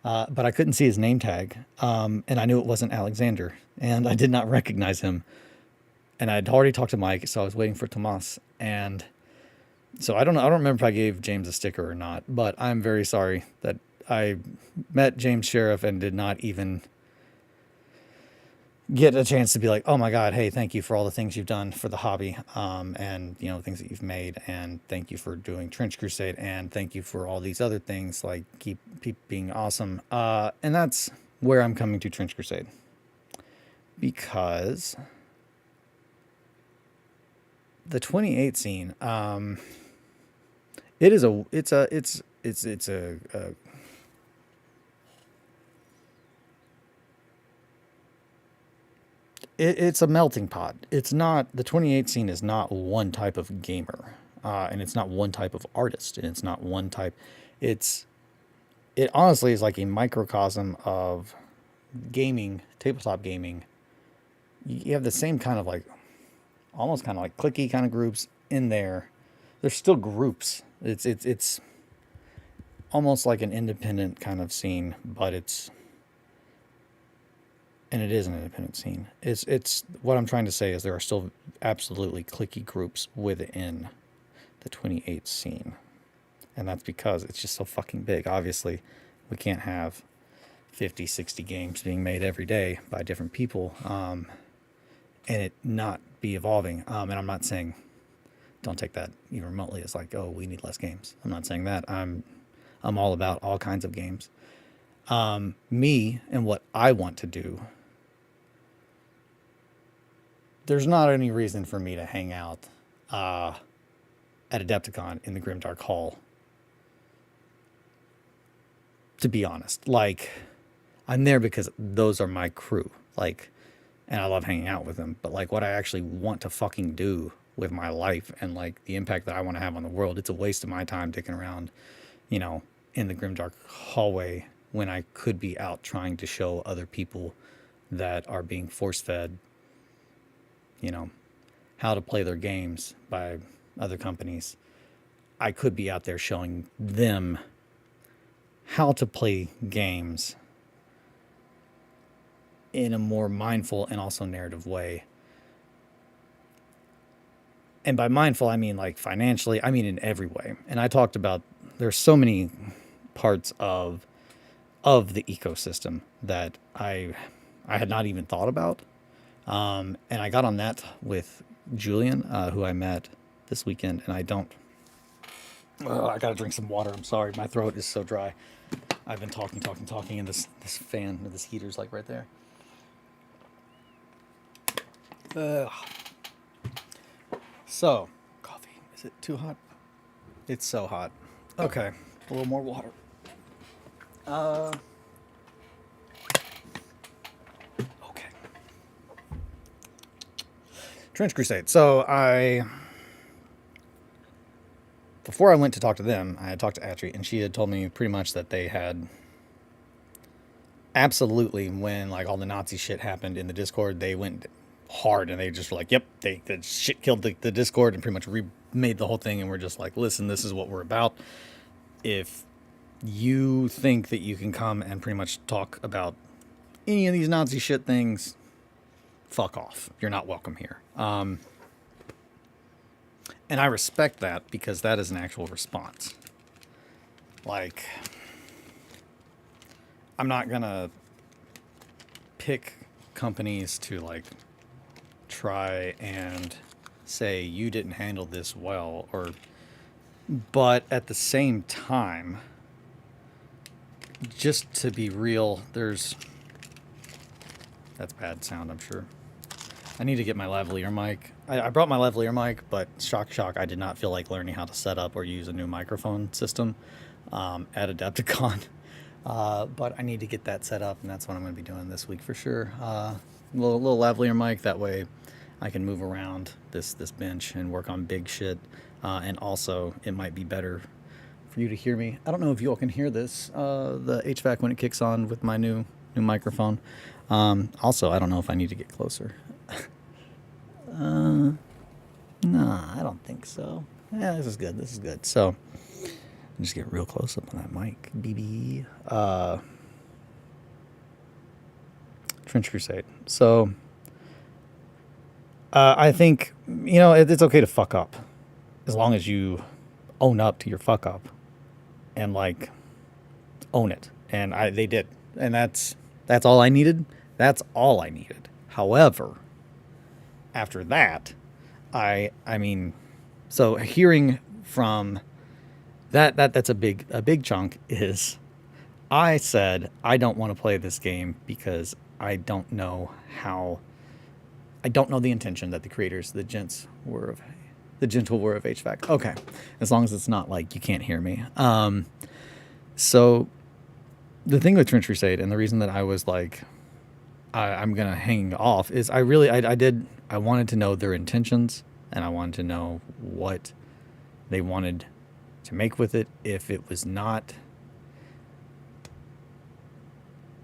But I couldn't see his name tag. And I knew it wasn't Alexander, and I did not recognize him. And I'd already talked to Mike, so I was waiting for Tomas. And so I don't remember if I gave James a sticker or not, but I'm very sorry that I met James Sheriff and did not even get a chance to be like, oh my God, hey, thank you for all the things you've done for the hobby, and things that you've made, and thank you for doing Trench Crusade, and thank you for all these other things, like keep being awesome. And that's where I'm coming to Trench Crusade, because The 28 scene. It is a. It's a it's a melting pot. It's not the 28 scene is not one type of gamer, and it's not one type of artist, and it's not one type. It's it honestly is like a microcosm of gaming, tabletop gaming. You have the same kind of like almost kind of like clicky kind of groups in there. There's still groups. It's almost like an independent kind of scene, but it is an independent scene. It's what I'm trying to say is there are still absolutely clicky groups within the 28 scene. And that's because it's just so fucking big. Obviously, we can't have 50, 60 games being made every day by different people, and it not be evolving. And I'm not saying don't take that even remotely as like, oh, we need less games. I'm not saying that. I'm all about all kinds of games. Me and what I want to do, there's not any reason for me to hang out at Adepticon in the Grimdark Hall. To be honest, like, I'm there because those are my crew. Like, and I love hanging out with them. But like, what I actually want to fucking do with my life and like the impact that I want to have on the world, it's a waste of my time dicking around, you know, in the Grimdark hallway when I could be out trying to show other people that are being force fed, you know, how to play their games by other companies. I could be out there showing them how to play games in a more mindful and also narrative way. And by mindful, I mean like financially, I mean in every way. And I talked about there's so many parts of the ecosystem that I had not even thought about. And I got on that with Julian, who I met this weekend, and I got to drink some water. I'm sorry. My throat is so dry. I've been talking, and this fan, this heater's like right there. So, coffee. Is it too hot? It's so hot. Okay, a little more water. Okay. Trench Crusade. So before I went to talk to them, I had talked to Atri, and she had told me pretty much that they had absolutely, when like all the Nazi shit happened in the Discord, they went hard and they just were like, yep, the shit killed the Discord and pretty much remade the whole thing. And we're just like, listen, this is what we're about. If you think that you can come and pretty much talk about any of these Nazi shit things, fuck off. You're not welcome here. And I respect that because that is an actual response. Like, I'm not gonna pick companies to like try and say you didn't handle this well, but at the same time, just to be real, that's bad sound, I'm sure. I need to get my lavalier mic. I brought my lavalier mic, but shock, I did not feel like learning how to set up or use a new microphone system at Adepticon. But I need to get that set up, and that's what I'm going to be doing this week for sure. Little lavalier mic, that way I can move around this bench and work on big shit. And also, it might be better for you to hear me. I don't know if you all can hear this, the HVAC when it kicks on with my new microphone. Also, I don't know if I need to get closer. Nah, I don't think so. Yeah, this is good. So, just get real close up on that mic, BB. Trench Crusade. So, I think, you know, it's okay to fuck up as long as you own up to your fuck up and like own it. And they did. And that's all I needed. That's all I needed. However, after that, I mean, so hearing from that's a big chunk is I said I don't want to play this game because I don't know the intention that the creators, the gents, were of The gentle whir of HVAC. Okay. As long as it's not like you can't hear me. So the thing with Trench Crusade, and the reason that I was like, I'm going to hang off, is I wanted to know their intentions, and I wanted to know what they wanted to make with it. If it was not,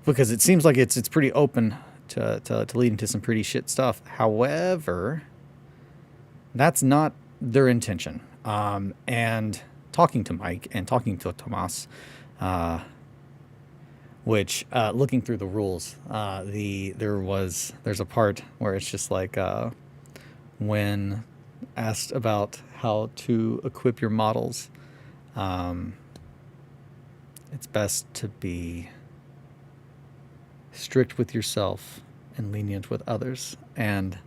because it seems like it's pretty open to lead into some pretty shit stuff. However, that's not their intention. And talking to Mike and talking to Tomas, which looking through the rules, there's a part where it's just like when asked about how to equip your models, it's best to be strict with yourself and lenient with others. And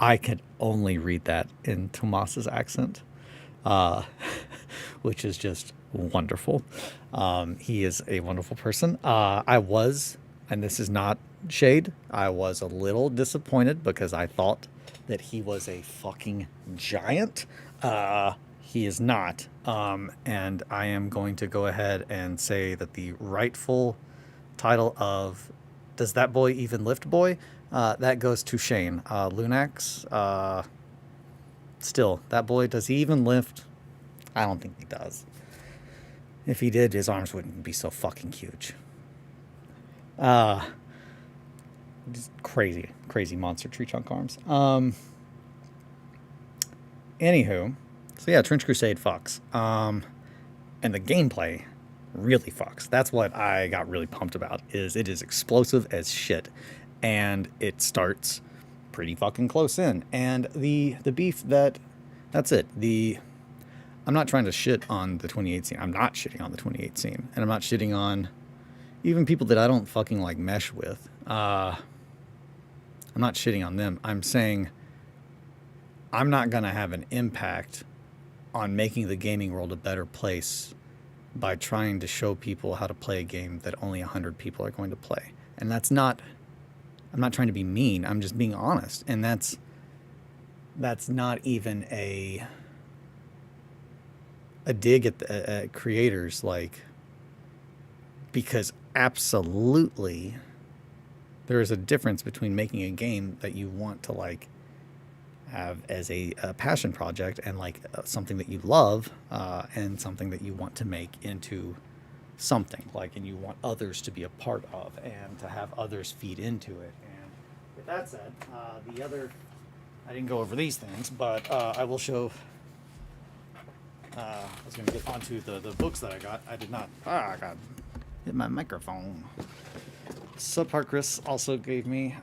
I could only read that in Tomas's accent, which is just wonderful. He is a wonderful person. And this is not shade, I was a little disappointed because I thought that he was a fucking giant. He is not. And I am going to go ahead and say that the rightful title of Does That Boy Even Lift Boy? That goes to Shane. Lunax, still, that boy, does he even lift? I don't think he does. If he did, his arms wouldn't be so fucking huge. Just crazy monster tree trunk arms. Anywho, so yeah, Trench Crusade fucks. And the gameplay really fucks. That's what I got really pumped about, is it is explosive as shit. And it starts pretty fucking close in. And the beef that's it. I'm not trying to shit on the 28 scene. I'm not shitting on the 28 scene. And I'm not shitting on even people that I don't fucking like mesh with. I'm not shitting on them. I'm saying I'm not going to have an impact on making the gaming world a better place by trying to show people how to play a game that only 100 people are going to play. And I'm not trying to be mean. I'm just being honest. And that's not even a dig at creators, like, because absolutely there is a difference between making a game that you want to like have as a passion project and like something that you love, and something that you want to make into something like, and you want others to be a part of and to have others feed into it. And with that said, I didn't go over these things, but I will show. I was going to get onto the books that I got. I did not. I got hit my microphone. Subpar Chris also gave me,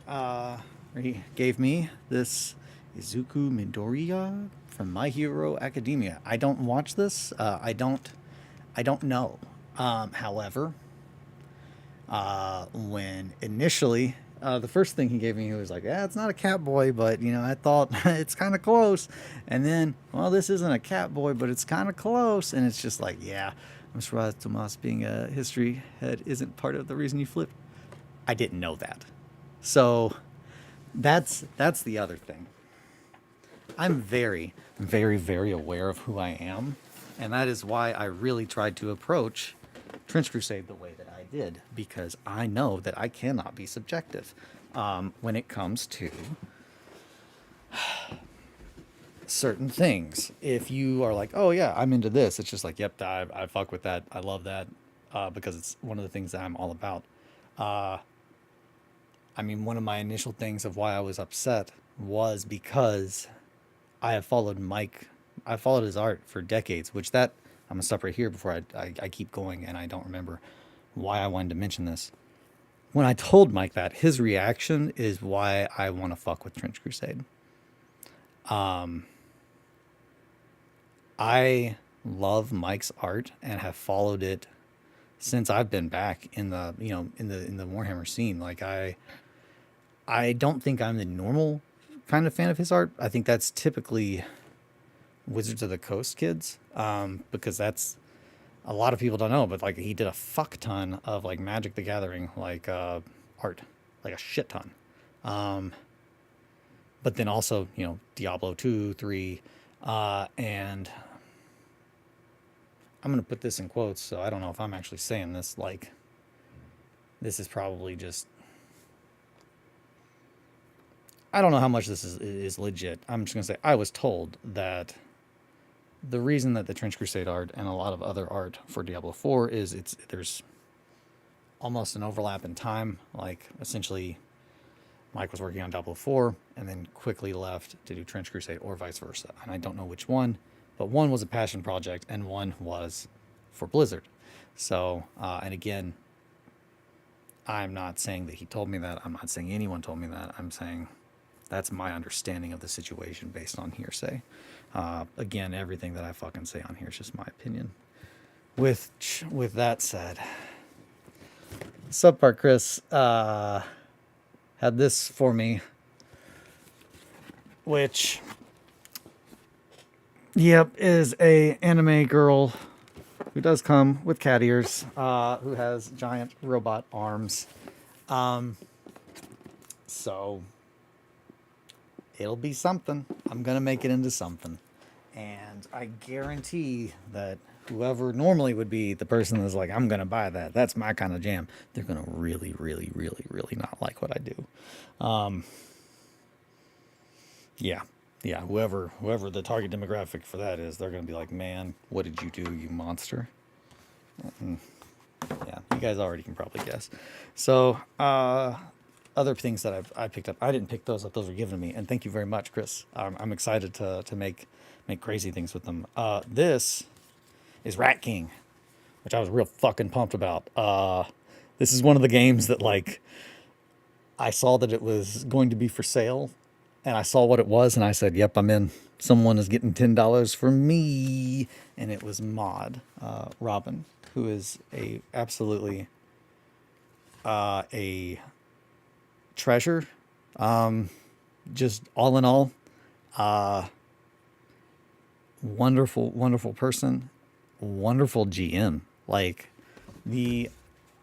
he gave me this Izuku Midoriya from My Hero Academia. I don't watch this. I don't know. However, when initially, the first thing he gave me, he was like, yeah, it's not a cat boy, but, you know, I thought it's kind of close. And then, well, this isn't a cat boy, but it's kind of close. And it's just like, yeah, I'm surprised Tomas being a history head isn't part of the reason you flipped. I didn't know that. So that's the other thing. I'm very, very, very aware of who I am. And that is why I really tried to approach Trench Crusade the way that I did, because I know that I cannot be subjective when it comes to certain things. If you are like, oh yeah, I'm into this, it's just like, yep, I fuck with that. I love that, because it's one of the things that I'm all about. I mean, one of my initial things of why I was upset was because I have followed Mike. I followed his art for decades, which I'm going to stop right here before I keep going, and I don't remember why I wanted to mention this. When I told Mike that, his reaction is why I want to fuck with Trench Crusade. I love Mike's art and have followed it since I've been back in the Warhammer scene. Like I don't think I'm the normal kind of fan of his art. I think that's typically Wizards of the Coast kids, because that's, a lot of people don't know, but like he did a fuck ton of like Magic the Gathering like art, like a shit ton. But then also, Diablo 2, 3, And I'm going to put this in quotes, so I don't know if I'm actually saying this. Like, this is probably just, I don't know how much this is legit. I'm just going to say I was told that the reason that the Trench Crusade art and a lot of other art for Diablo 4 is there's almost an overlap in time. Like, essentially, Mike was working on Diablo 4 and then quickly left to do Trench Crusade, or vice versa. And I don't know which one, but one was a passion project and one was for Blizzard. So, and again, I'm not saying that he told me that. I'm not saying anyone told me that. I'm saying that's my understanding of the situation based on hearsay. Again, everything that I fucking say on here is just my opinion. With that said, Subpart Chris had this for me, which, yep, is a anime girl who does come with cat ears, who has giant robot arms. So it'll be something. I'm gonna make it into something. And I guarantee that whoever normally would be the person that's like, I'm going to buy that, that's my kind of jam, they're going to really, really, really, really not like what I do. Yeah. Yeah. Whoever the target demographic for that is, they're going to be like, man, what did you do, you monster? Yeah. You guys already can probably guess. So, other things that I picked up, I didn't pick those up. Those were given to me. And thank you very much, Chris. I'm excited to make crazy things with them. This is Rat King, which I was real fucking pumped about. This is one of the games that, like, I saw that it was going to be for sale, and I saw what it was, and I said, yep, I'm in. Someone is getting $10 for me. And it was Mod, Robin, who is absolutely a treasure. Just all in all, wonderful person, wonderful GM. Like, not the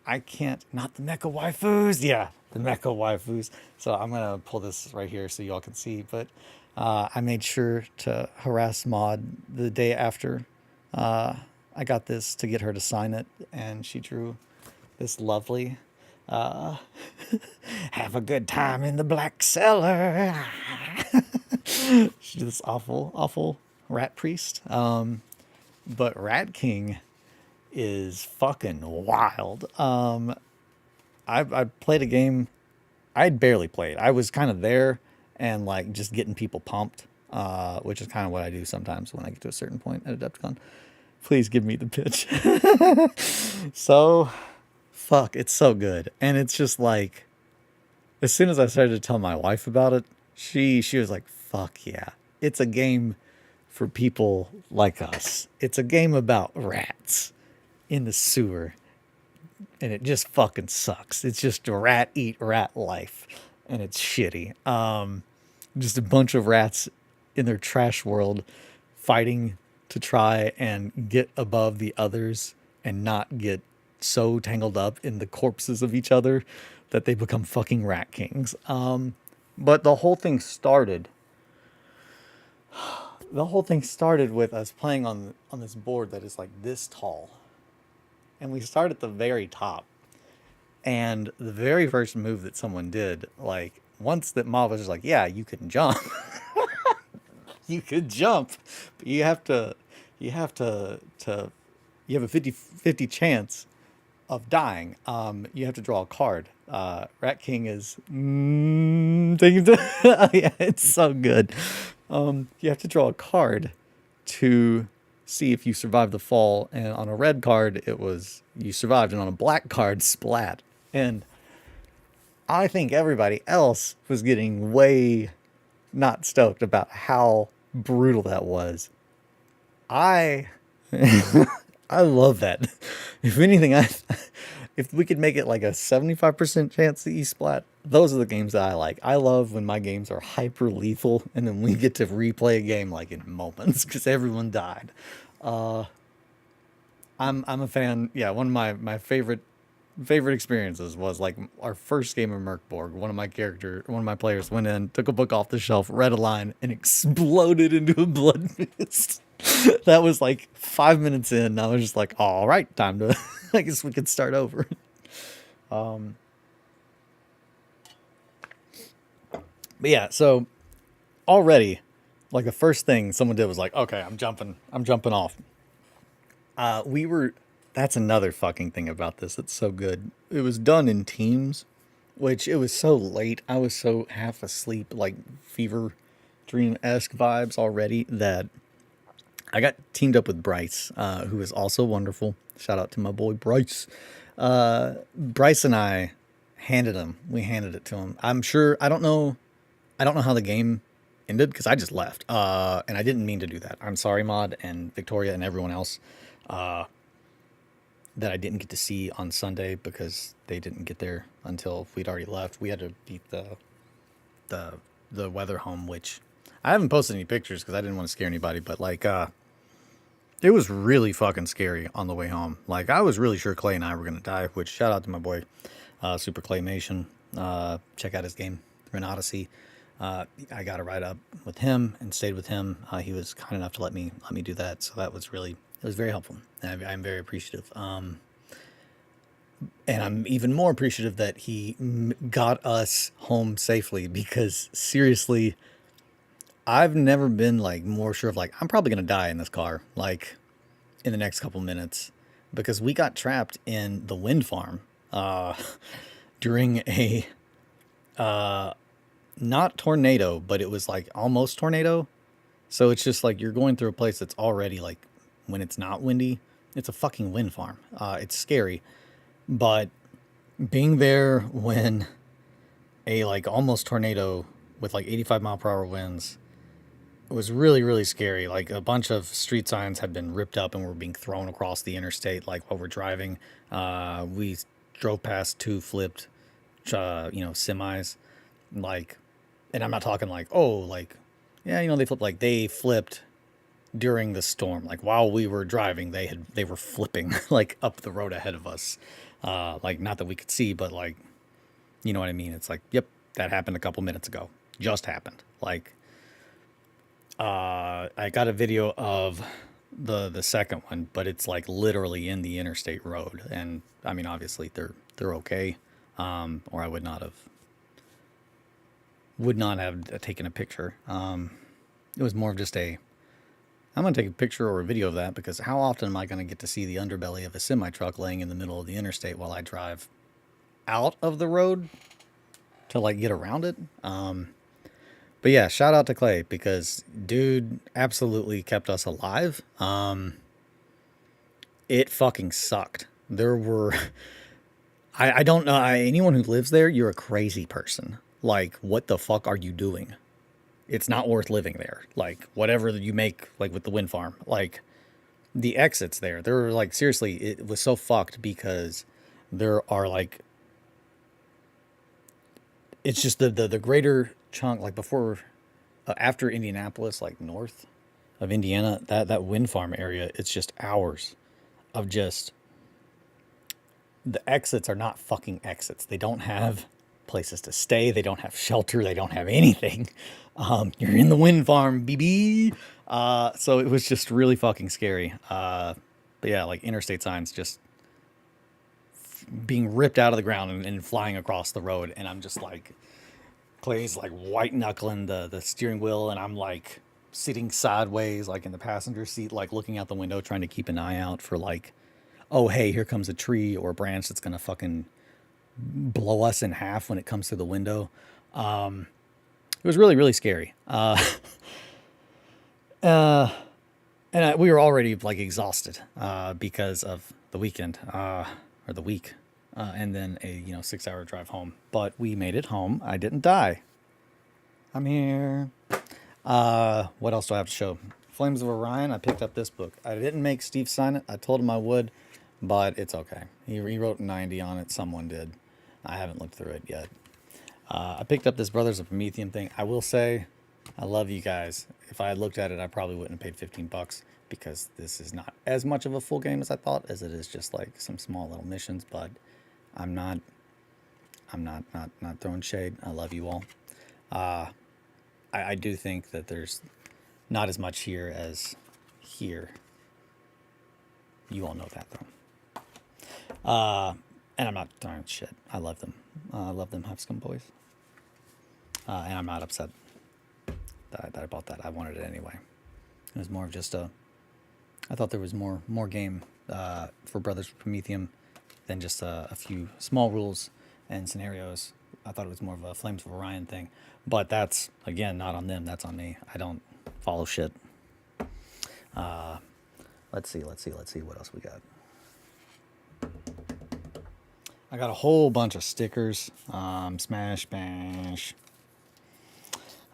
mecha waifus. Yeah, the mecha waifus. So I'm going to pull this right here so y'all can see. But I made sure to harass Maud the day after I got this to get her to sign it. And she drew this lovely, have a good time in the black cellar. She did this awful rat priest. But Rat King is fucking wild. I played a game. I'd barely played. I was kind of there and like just getting people pumped, which is kind of what I do sometimes when I get to a certain point at Adepticon. Please give me the pitch. So, fuck, it's so good. And it's just like, as soon as I started to tell my wife about it, she was like, fuck yeah. It's a game for people like us. It's a game about rats in the sewer. And it just fucking sucks. It's just a rat eat rat life. And it's shitty. Just a bunch of rats in their trash world fighting to try and get above the others and not get so tangled up in the corpses of each other that they become fucking rat kings. But the whole thing started with us playing on this board that is like this tall. And we start at the very top. And the very first move that someone did, like, once that mob was just like, yeah, you can jump. You could jump, but you have a 50-50 chance of dying. You have to draw a card. Rat King is yeah, it's so good. You have to draw a card to see if you survive the fall, and on a red card it was you survived, and on a black card, splat. And I think everybody else was getting way not stoked about how brutal that was. I love that. If anything, if we could make it like a 75% chance that you splat, those are the games that I like. I love when my games are hyper lethal and then we get to replay a game like in moments because everyone died. I'm a fan. Yeah, one of my favorite favorite experiences was like our first game of Merkborg. One of my players went in, took a book off the shelf, read a line, and exploded into a blood mist. That was like 5 minutes in. I was just like, all right, time to, I guess we could start over. But yeah, so already, like the first thing someone did was like, okay, I'm jumping off. We were, that's another fucking thing about this. It's so good. It was done in teams, which it was so late. I was so half asleep, like fever dream-esque vibes already that I got teamed up with Bryce, who is also wonderful. Shout out to my boy Bryce. Bryce and I we handed it to him. I don't know how the game ended because I just left. And I didn't mean to do that. I'm sorry, Mod and Victoria and everyone else that I didn't get to see on Sunday because they didn't get there until we'd already left. We had to beat the weather home, which I haven't posted any pictures because I didn't want to scare anybody. But like, it was really fucking scary on the way home. Like, I was really sure Clay and I were gonna die. Which shout out to my boy, Super Claymation. Check out his game, Ren Odyssey. I got to ride up with him and stayed with him. He was kind enough to let me do that, so that was it was very helpful. I'm very appreciative. And I'm even more appreciative that he got us home safely because seriously, I've never been like more sure of like I'm probably gonna die in this car like in the next couple minutes because we got trapped in the wind farm during a not tornado, but it was like almost tornado. So it's just like you're going through a place that's already like when it's not windy, it's a fucking wind farm. It's scary, but being there when a like almost tornado with like 85-mile-per-hour winds was really, really scary. Like a bunch of street signs had been ripped up and were being thrown across the interstate. Like while we're driving, we drove past two flipped, semis. Like, and I'm not talking like, oh, like, yeah, they flipped during the storm. Like while we were driving, they were flipping like up the road ahead of us. Like not that we could see, but like, you know what I mean? It's like, yep, that happened a couple minutes ago. Just happened. Like, I got a video of the second one, but it's like literally in the interstate road. And I mean, obviously they're okay. Or I would not have taken a picture. It was more of just I'm going to take a picture or a video of that because how often am I going to get to see the underbelly of a semi-truck laying in the middle of the interstate while I drive out of the road to like get around it? But yeah, shout out to Clay because dude absolutely kept us alive. It fucking sucked. There were, I don't know, anyone who lives there, you're a crazy person. Like, what the fuck are you doing? It's not worth living there. Like, whatever you make, like, with the wind farm. Like, the exits there, they're, like, seriously, it was so fucked because there are, like, it's just the greater chunk, like, after Indianapolis, like, north of Indiana, that wind farm area, it's just hours of just, the exits are not fucking exits. They don't have places to stay. They don't have shelter. They don't have anything. You're in the wind farm, BB. So it was just really fucking scary. But yeah, like interstate signs just being ripped out of the ground and flying across the road. And I'm just like, Clay's like white knuckling the steering wheel. And I'm like sitting sideways, like in the passenger seat, like looking out the window, trying to keep an eye out for like, oh, hey, here comes a tree or a branch that's going to fucking blow us in half when it comes through the window. It was really, really scary. We were already like exhausted because of the weekend or the week, and then a 6-hour drive home. But we made it home. I didn't die. I'm here. What else do I have to show? Flames of Orion. I picked up this book. I didn't make Steve sign it. I told him I would, but it's okay. He wrote 90 on it. Someone did. I haven't looked through it yet. I picked up this Brothers of Promethean thing. I will say, I love you guys. If I had looked at it, I probably wouldn't have paid $15 because this is not as much of a full game as I thought, as it is just like some small little missions. But I'm not, not throwing shade. I love you all. I do think that there's not as much here as here. You all know that though. And I'm not throwing shit. I love them. I love them Hepscom boys. And I'm not upset that I bought that. I wanted it anyway. It was more of just I thought there was more game for Brothers of Prometheum than just a few small rules and scenarios. I thought it was more of a Flames of Orion thing. But that's, again, not on them. That's on me. I don't follow shit. Let's see what else we got. I got a whole bunch of stickers. Smash Bash.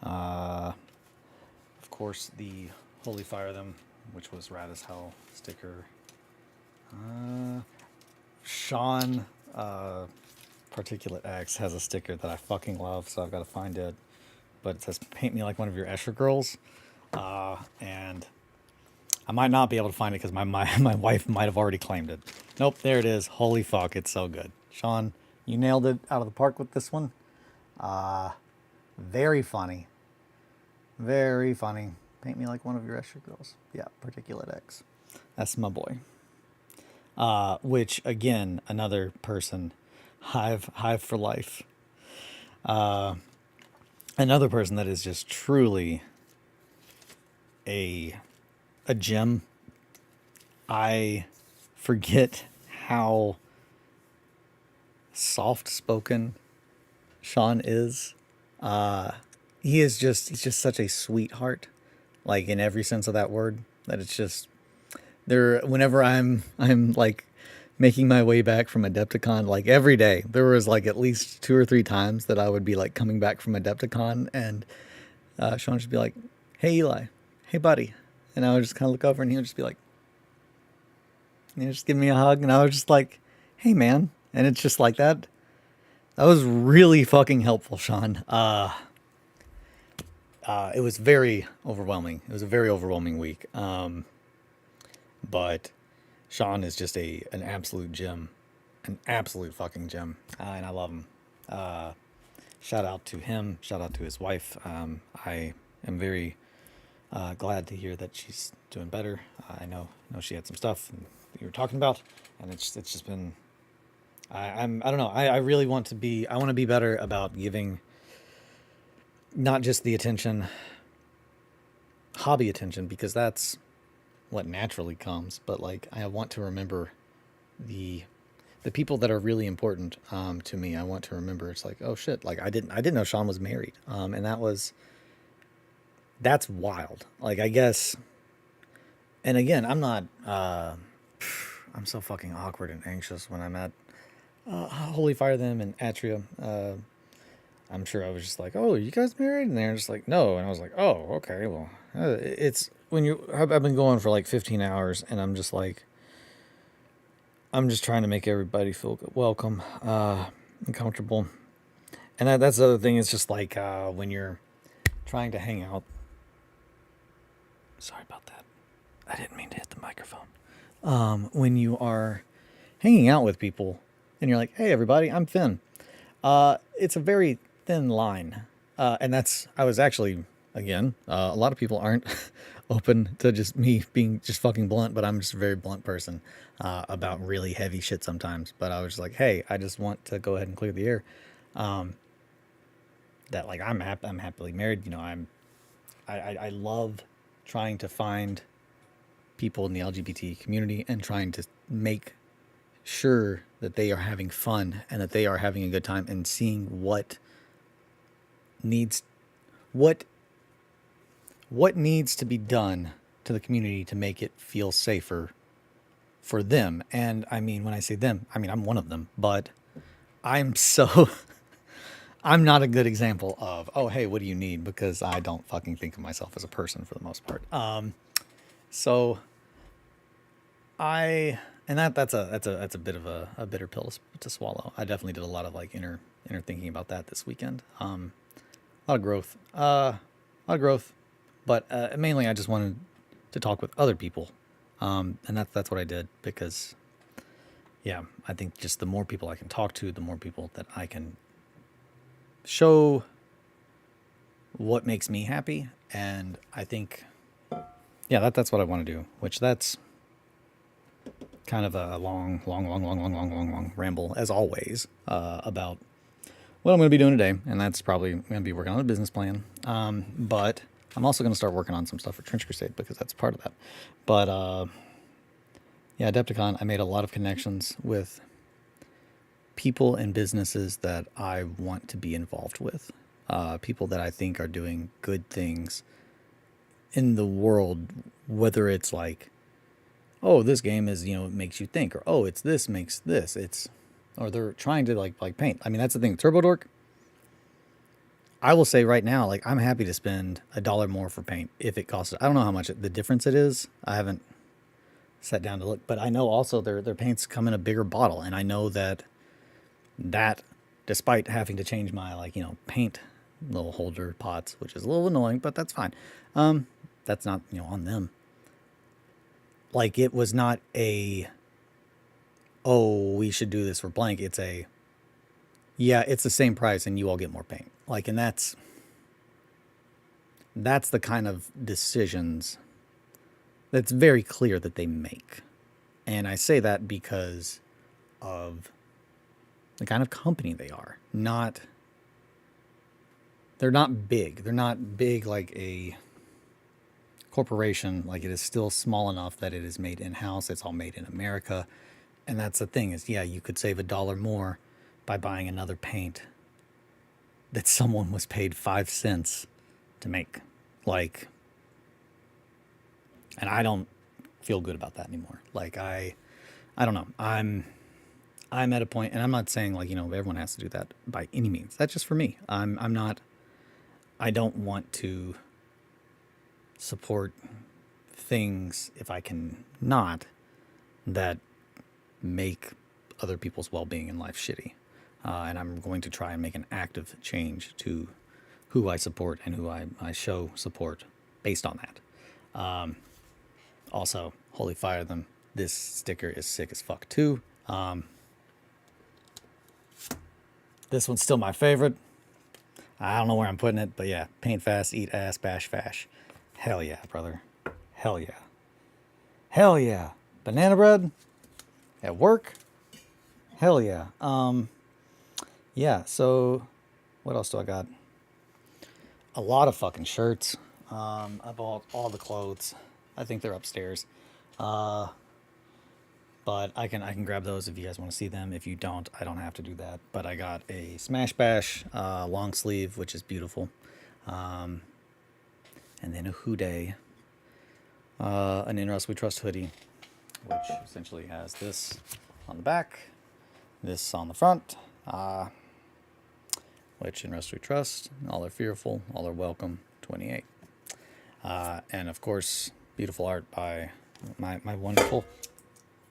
Of course, the Holy Fire Them, which was rad as hell sticker. Sean Particulate X has a sticker that I fucking love, so I've got to find it. But it says, "Paint me like one of your Escher girls." And I might not be able to find it because my wife might have already claimed it. Nope, there it is. Holy fuck, it's so good. Sean, you nailed it out of the park with this one. Very funny. Very funny. Paint me like one of your Escher girls. Yeah, Particulate X. That's my boy. Which, again, another person, Hive for life. Another person that is just truly a gem. I forget how soft-spoken Sean is. He's just such a sweetheart, like in every sense of that word, that it's just there. Whenever I'm like making my way back from Adepticon, like every day, there was like at least 2 or 3 times that I would be like coming back from Adepticon, and Sean would just be like, "Hey Eli, hey buddy," and I would just kind of look over, and he would just be like, and he'd just give me a hug, and I was just like, "Hey man," and it's just like that. That was really fucking helpful, Sean. It was very overwhelming. It was a very overwhelming week. But Sean is just an absolute gem, an absolute fucking gem, and I love him. Shout out to him. Shout out to his wife. I am very glad to hear that she's doing better. I know she had some stuff that you were talking about, and it's just been. I don't know. I really want to be. I want to be better about giving not just the attention, hobby attention, because that's what naturally comes, but like I want to remember the people that are really important to me. I want to remember. It's like, oh shit, like I didn't know Sean was married, and that's wild. Like, I guess, and again, I'm not. I'm so fucking awkward and anxious when I'm at Holy Fire Them and Atria. I'm sure I was just like, "Oh, you guys married?" And they're just like, "No," and I was like, "Oh, okay, well." It's when I've been going for like 15 hours, and I'm just like, I'm just trying to make everybody feel welcome, and comfortable. And that's the other thing. It's just like when you're trying to hang out. Sorry about that. I didn't mean to hit the microphone. When you are hanging out with people, and you're like, "Hey, everybody, I'm Finn." It's a very thin line, and I was actually. Again, a lot of people aren't open to just me being just fucking blunt, but I'm just a very blunt person about really heavy shit sometimes. But I was just like, hey, I just want to go ahead and clear the air. That like I'm happily married. You know, I love trying to find people in the LGBT community and trying to make sure that they are having fun and that they are having a good time, and seeing what needs to be done to the community to make it feel safer for them. And I mean, when I say them, I mean, I'm one of them, but I'm not a good example of, oh, hey, what do you need? Because I don't fucking think of myself as a person for the most part. So that's a bit of a bitter pill to swallow. I definitely did a lot of like inner thinking about that this weekend. A lot of growth, but mainly I just wanted to talk with other people, and that's what I did, because yeah, I think just the more people I can talk to, the more people that I can show what makes me happy. And I think, yeah, that's what I want to do, which that's kind of a long ramble, as always, about what I'm going to be doing today. And that's probably going to be working on a business plan. But I'm also going to start working on some stuff for Trench Crusade because that's part of that. But yeah, Adepticon, I made a lot of connections with people and businesses that I want to be involved with. People that I think are doing good things in the world, whether it's like, oh, this game is, it makes you think, or oh, it's this makes this. Or they're trying to like paint. I mean, that's the thing. Turbo Dork, I will say right now, like, I'm happy to spend $1 more for paint if it costs. I don't know how much the difference it is. I haven't sat down to look, but I know also their paints come in a bigger bottle, and I know that despite having to change my paint little holder pots, which is a little annoying, but that's fine. That's not on them. Like, it was not oh, we should do this for blank. It's yeah, it's the same price and you all get more paint. Like, and that's the kind of decisions that's very clear that they make. And I say that because of the kind of company they are. They're not big. They're not big like a corporation. Like, it is still small enough that it is made in-house. It's all made in America. And that's the thing is, yeah, you could save $1 more by buying another paint that someone was paid 5 cents to make. Like, and I don't feel good about that anymore. Like, I don't know. I'm at a point, and I'm not saying everyone has to do that by any means. That's just for me. I don't want to support things if I can not that make other people's well-being in life shitty. And I'm going to try and make an active change to who I support and who I show support based on that. Also, holy fire them. This sticker is sick as fuck too. This one's still my favorite. I don't know where I'm putting it, but yeah, paint fast, eat ass, bash fash. Hell yeah, brother. Hell yeah. Hell yeah. Banana bread at work. Hell yeah. Yeah, so what else do I got? A lot of fucking shirts. I bought all the clothes. I think they're upstairs. But I can grab those if you guys want to see them. If you don't, I don't have to do that. But I got a Smash Bash long sleeve, which is beautiful. And then a Houday, an In Us We Trust hoodie, which essentially has this on the back, this on the front, which In Us We Trust, all are fearful, all are welcome, 28. And of course, beautiful art by my wonderful...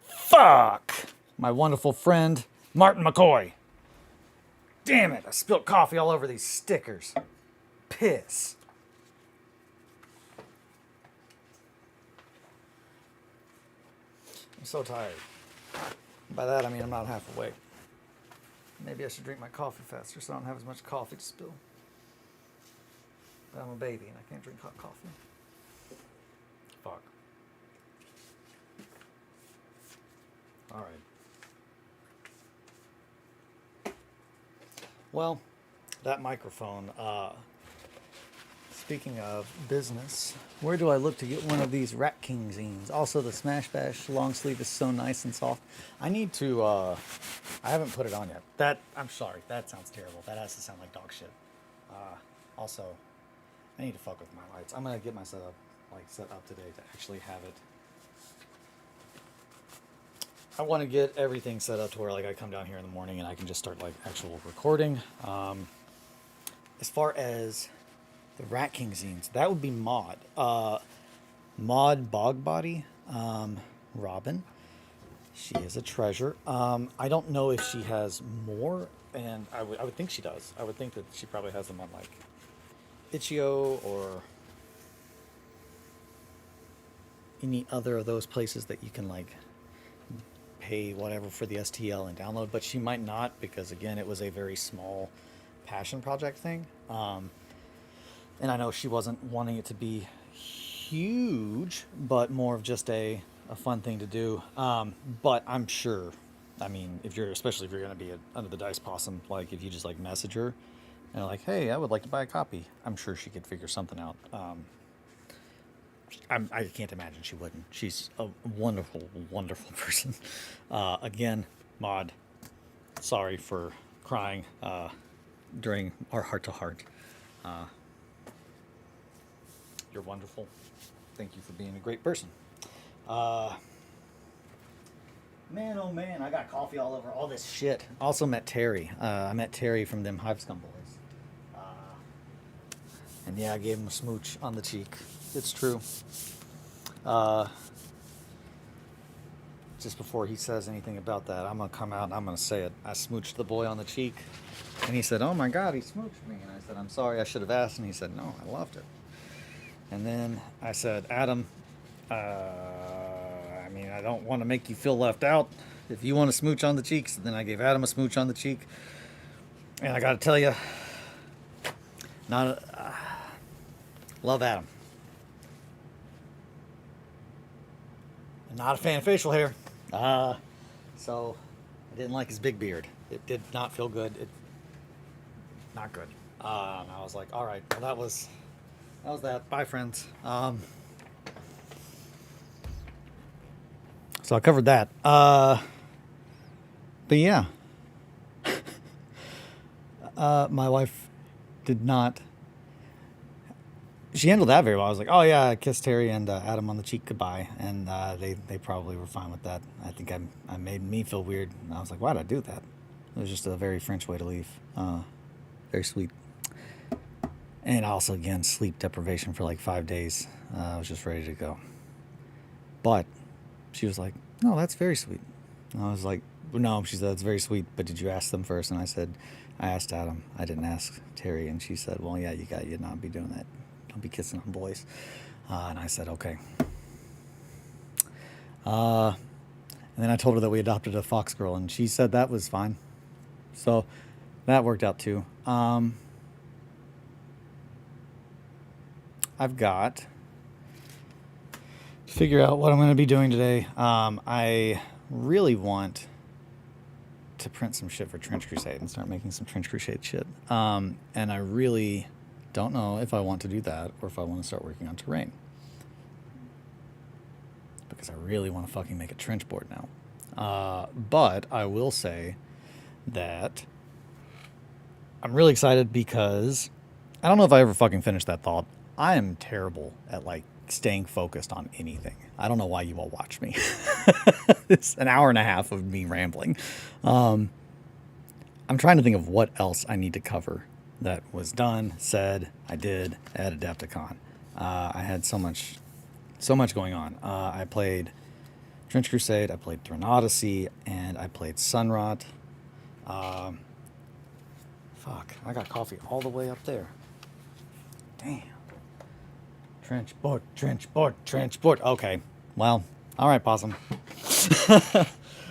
Fuck! My wonderful friend, Martin McCoy. Damn it, I spilled coffee all over these stickers. Piss. I'm so tired. By that, I mean I'm not half awake. Maybe I should drink my coffee faster so I don't have as much coffee to spill. But I'm a baby and I can't drink hot coffee. Fuck. All right. Well, that microphone. Speaking of business, where do I look to get one of these Rat King zines? Also, the Smash Bash long sleeve is so nice and soft. I need to. I haven't put it on yet. I'm sorry. That sounds terrible. That has to sound like dog shit. Also, I need to fuck with my lights. I'm gonna get my setup set up today to actually have it. I want to get everything set up to where I come down here in the morning and I can just start actual recording. As far as the Rat King zines, that would be Maud. Maud Bogbody, Robin. She is a treasure. I don't know if she has more, and I would think she does. I would think that she probably has them on Itch.io or any other of those places that you can pay whatever for the STL and download, but she might not because, again, it was a very small passion project thing. And I know she wasn't wanting it to be huge, but more of just a fun thing to do. But I'm sure, I mean, especially if you're going to be under the Dice Possum, like if you just like message her and like, hey, I would like to buy a copy, I'm sure she could figure something out. I can't imagine she wouldn't. She's a wonderful, wonderful person. Again, Maud, sorry for crying during our heart-to-heart. You're wonderful. Thank you for being a great person. Man, oh man, I got coffee all over all this shit. Also met Terry. I met Terry from them Hive Scum Boys. And yeah, I gave him a smooch on the cheek. It's true. Just before he says anything about that, I'm going to come out and I'm going to say it. I smooched the boy on the cheek. And he said, oh my God, he smooched me. And I said, I'm sorry, I should have asked. And he said, no, I loved it. And then I said, Adam, I mean, I don't want to make you feel left out. If you want to smooch on the cheeks, then I gave Adam a smooch on the cheek. And I got to tell you, love Adam. Not a fan of facial hair. So I didn't like his big beard. It did not feel good. Not good. And I was like, all right, well, that was that. Bye, friends. So I covered that. But yeah. My wife did not. She handled that very well. I was like, oh yeah, I kissed Terry and Adam on the cheek goodbye. And they probably were fine with that. I think I made me feel weird. And I was like, why'd I do that? It was just a very French way to leave. Very sweet. And also, again, sleep deprivation for like 5 days. I was just ready to go. But she was like, no, that's very sweet. And I was like, no, she said, that's very sweet. But did you ask them first? And I said, I asked Adam. I didn't ask Terry. And she said, well, yeah, you'd not be doing that. Don't be kissing on boys. And I said, okay. And then I told her that we adopted a fox girl. And she said that was fine. So that worked out too. I've got to figure out what I'm going to be doing today. I really want to print some shit for Trench Crusade and start making some Trench Crusade shit. And I really don't know if I want to do that or if I want to start working on terrain. Because I really want to fucking make a trench board now. But I will say that I'm really excited because I don't know if I ever fucking finished that thought. I am terrible at like staying focused on anything. I don't know why you all watch me. It's an hour and a half of me rambling. I'm trying to think of what else I need to cover that was done, said, I did at Adepticon. I had so much going on. I played Trench Crusade, I played Throne Odyssey, and I played Sunrot. Fuck, I got coffee all the way up there. Damn. Trench board, trench board, trench board. Okay, well, all right, Possum.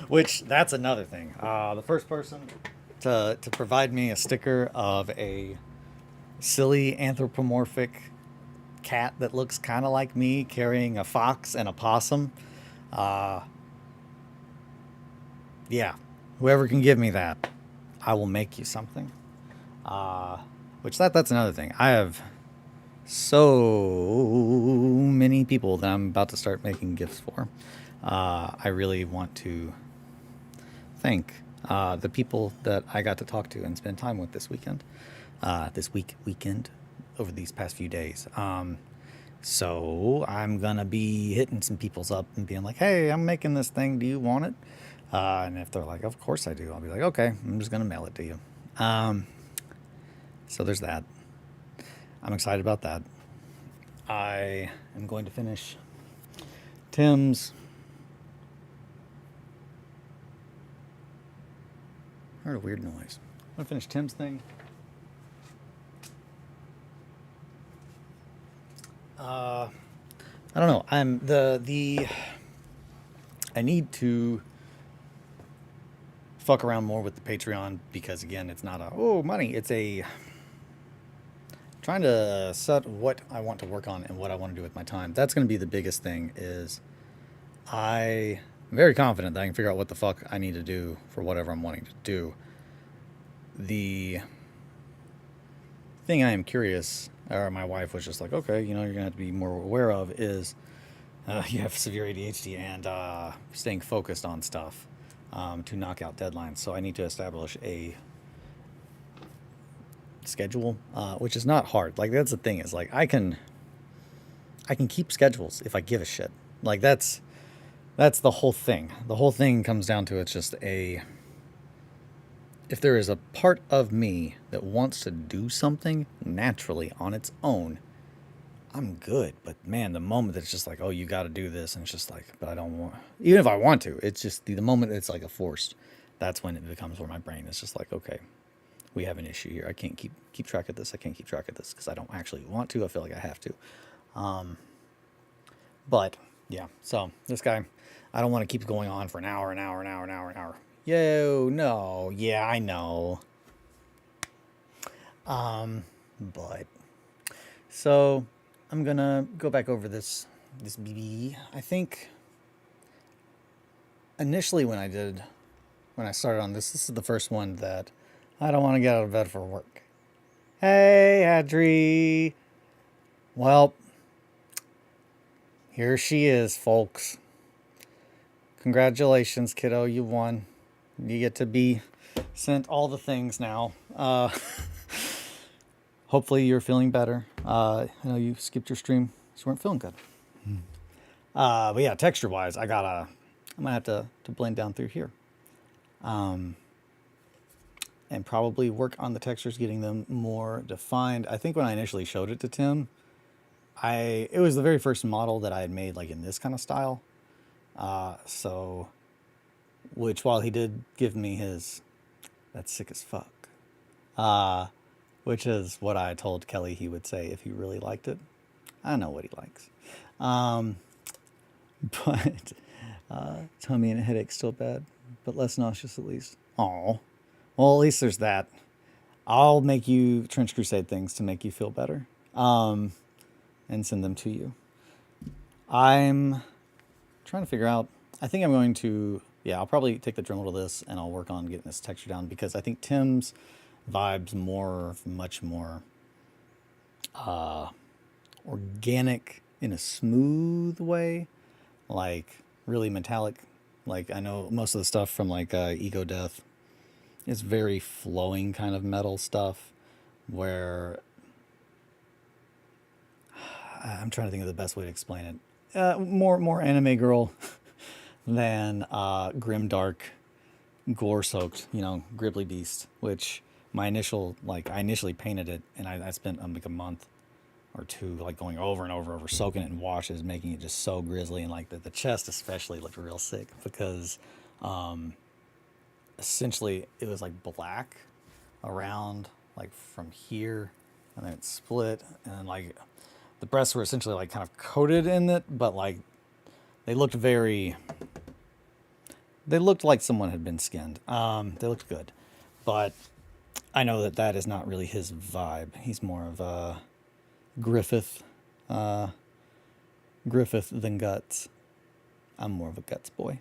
Which, that's another thing. The first person to provide me a sticker of a silly anthropomorphic cat that looks kind of like me carrying a fox and a possum. Yeah, whoever can give me that, I will make you something. Which that's another thing. I have so many people that I'm about to start making gifts for. I really want to thank the people that I got to talk to and spend time with this weekend. Weekend over these past few days. So I'm gonna be hitting some people's up and being like, hey, I'm making this thing, do you want it? And if they're like, of course I do, I'll be like, okay, I'm just gonna mail it to you. So there's that. I'm excited about that. I am going to finish Tim's. I heard a weird noise. I'm gonna finish Tim's thing. I don't know. I need to fuck around more with the Patreon because, again, it's not a, oh, money. It's a trying to set what I want to work on and what I want to do with my time. That's going to be the biggest thing. Is I'm very confident that I can figure out what the fuck I need to do for whatever I'm wanting to do. The thing I am curious, or my wife was just like, okay, you're going to have to be more aware of is you have severe ADHD and staying focused on stuff to knock out deadlines. So I need to establish a schedule, which is not hard. Like, that's the thing, is like I can keep schedules if I give a shit. Like, that's the whole thing. The whole thing comes down to, it's just if there is a part of me that wants to do something naturally on its own, I'm good. But man, the moment that it's just like, oh, you got to do this, and it's just like, but I don't want, even if I want to, it's just the moment it's like a forced, that's when it becomes where my brain is just like, okay, we have an issue here. I can't keep track of this. I can't keep track of this because I don't actually want to. I feel like I have to. But yeah, so this guy, I don't want to keep going on for an hour. Yo, no, yeah, I know. But so I'm gonna go back over this BB. I think initially when I started on this is the first one that I don't want to get out of bed for work. Hey, Adri. Well, here she is, folks. Congratulations, kiddo. You won. You get to be sent all the things now. Hopefully you're feeling better. I know you skipped your stream, so you weren't feeling good. But yeah, texture-wise, I'm gonna have to blend down through here. And probably work on the textures, getting them more defined. I think when I initially showed it to Tim, it was the very first model that I had made like in this kind of style. So, which while he did give me his, that's sick as fuck, which is what I told Kelly he would say if he really liked it. I know what he likes. But tummy and headache still bad, but less nauseous at least. Oh, well, at least there's that. I'll make you Trench Crusade things to make you feel better, and send them to you. I'm trying to figure out, I think I'm going to, I'll probably take the Dremel to this and I'll work on getting this texture down, because I think Tim's vibe's much more organic in a smooth way, like really metallic. Like, I know most of the stuff from like Ego Death is very flowing kind of metal stuff, where I'm trying to think of the best way to explain it. More anime girl than grim dark, gore soaked, Gribbly Beast. Which I initially painted it, and I spent like a month or two like going over and over, soaking it in washes, making it just so grisly, and like the chest especially looked real sick because essentially it was like black around like from here, and then it split, and like the breasts were essentially like kind of coated in it, but like they looked like someone had been skinned. They looked good, but I know that is not really his vibe. He's more of a Griffith than Guts. I'm more of a Guts boy.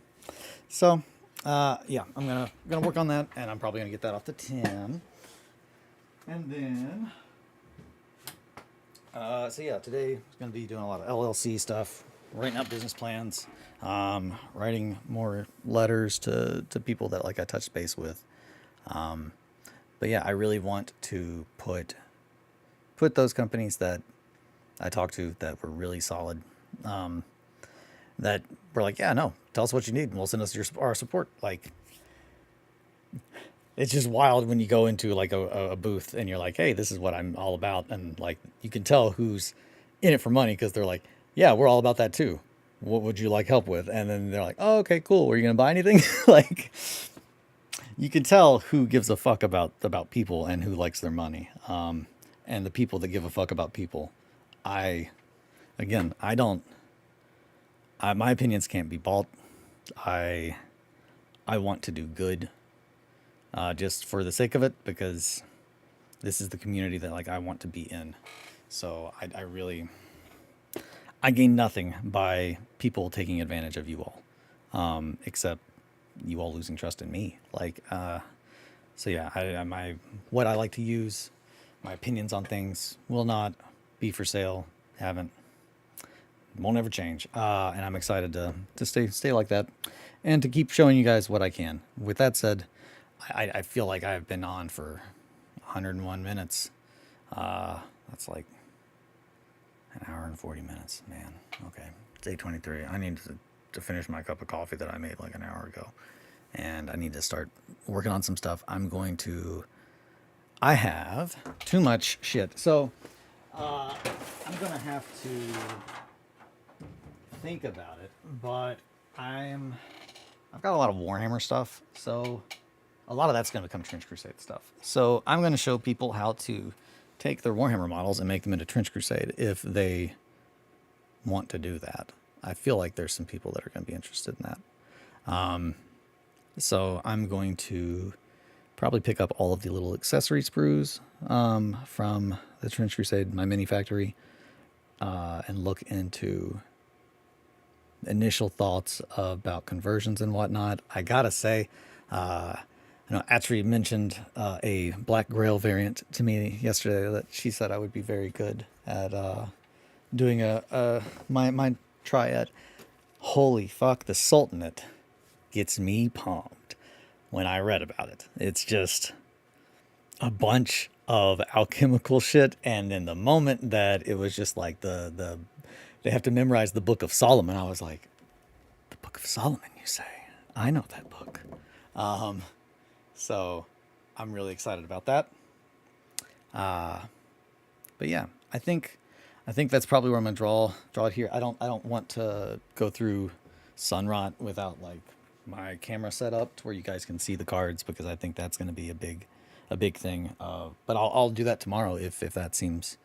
So yeah, I'm gonna work on that, and I'm probably gonna get that off to Tim. And then so yeah, today I'm gonna be doing a lot of LLC stuff, writing out business plans, writing more letters to people that like I touched base with. But yeah, I really want to put those companies that I talked to that were really solid, that were like, yeah, no, tell us what you need and we'll send us our support. Like, it's just wild when you go into like a booth and you're like, hey, this is what I'm all about. And like, you can tell who's in it for money, because they're like, yeah, we're all about that too. What would you like help with? And then they're like, oh, okay, cool. Were you going to buy anything? Like, you can tell who gives a fuck about people and who likes their money. And the people that give a fuck about people, my opinions can't be bought. I want to do good just for the sake of it, because this is the community that like I want to be in. So I really I gain nothing by people taking advantage of you all, except you all losing trust in me. Like, so yeah, my what I like to use, my opinions on things will not be for sale. Haven't, won't ever change. And I'm excited to stay like that, and to keep showing you guys what I can. With that said, I feel like I've been on for 101 minutes. That's like an hour and 40 minutes, man. Okay, it's 8:23. I need to finish my cup of coffee that I made like an hour ago, and I need to start working on some stuff. I have too much shit, so I'm gonna have to think about it. But I've got a lot of Warhammer stuff, so a lot of that's gonna become Trench Crusade stuff. So I'm gonna show people how to take their Warhammer models and make them into Trench Crusade if they want to do that. I feel like there's some people that are going to be interested in that. So I'm going to probably pick up all of the little accessory sprues from the Trench Crusade, my mini factory, and look into initial thoughts about conversions and whatnot. I gotta say, Atri mentioned a Black Grail variant to me yesterday that she said I would be very good at doing my triad. Holy fuck, the Sultanate gets me pumped when I read about it. It's just a bunch of alchemical shit, and then the moment that it was just like they have to memorize the Book of Solomon, I was like, the Book of Solomon, you say? I know that book. So I'm really excited about that. But yeah, I think that's probably where I'm gonna draw it here. I don't want to go through Sunrot without like my camera set up to where you guys can see the cards, because I think that's gonna be a big thing. But I'll do that tomorrow if that seems.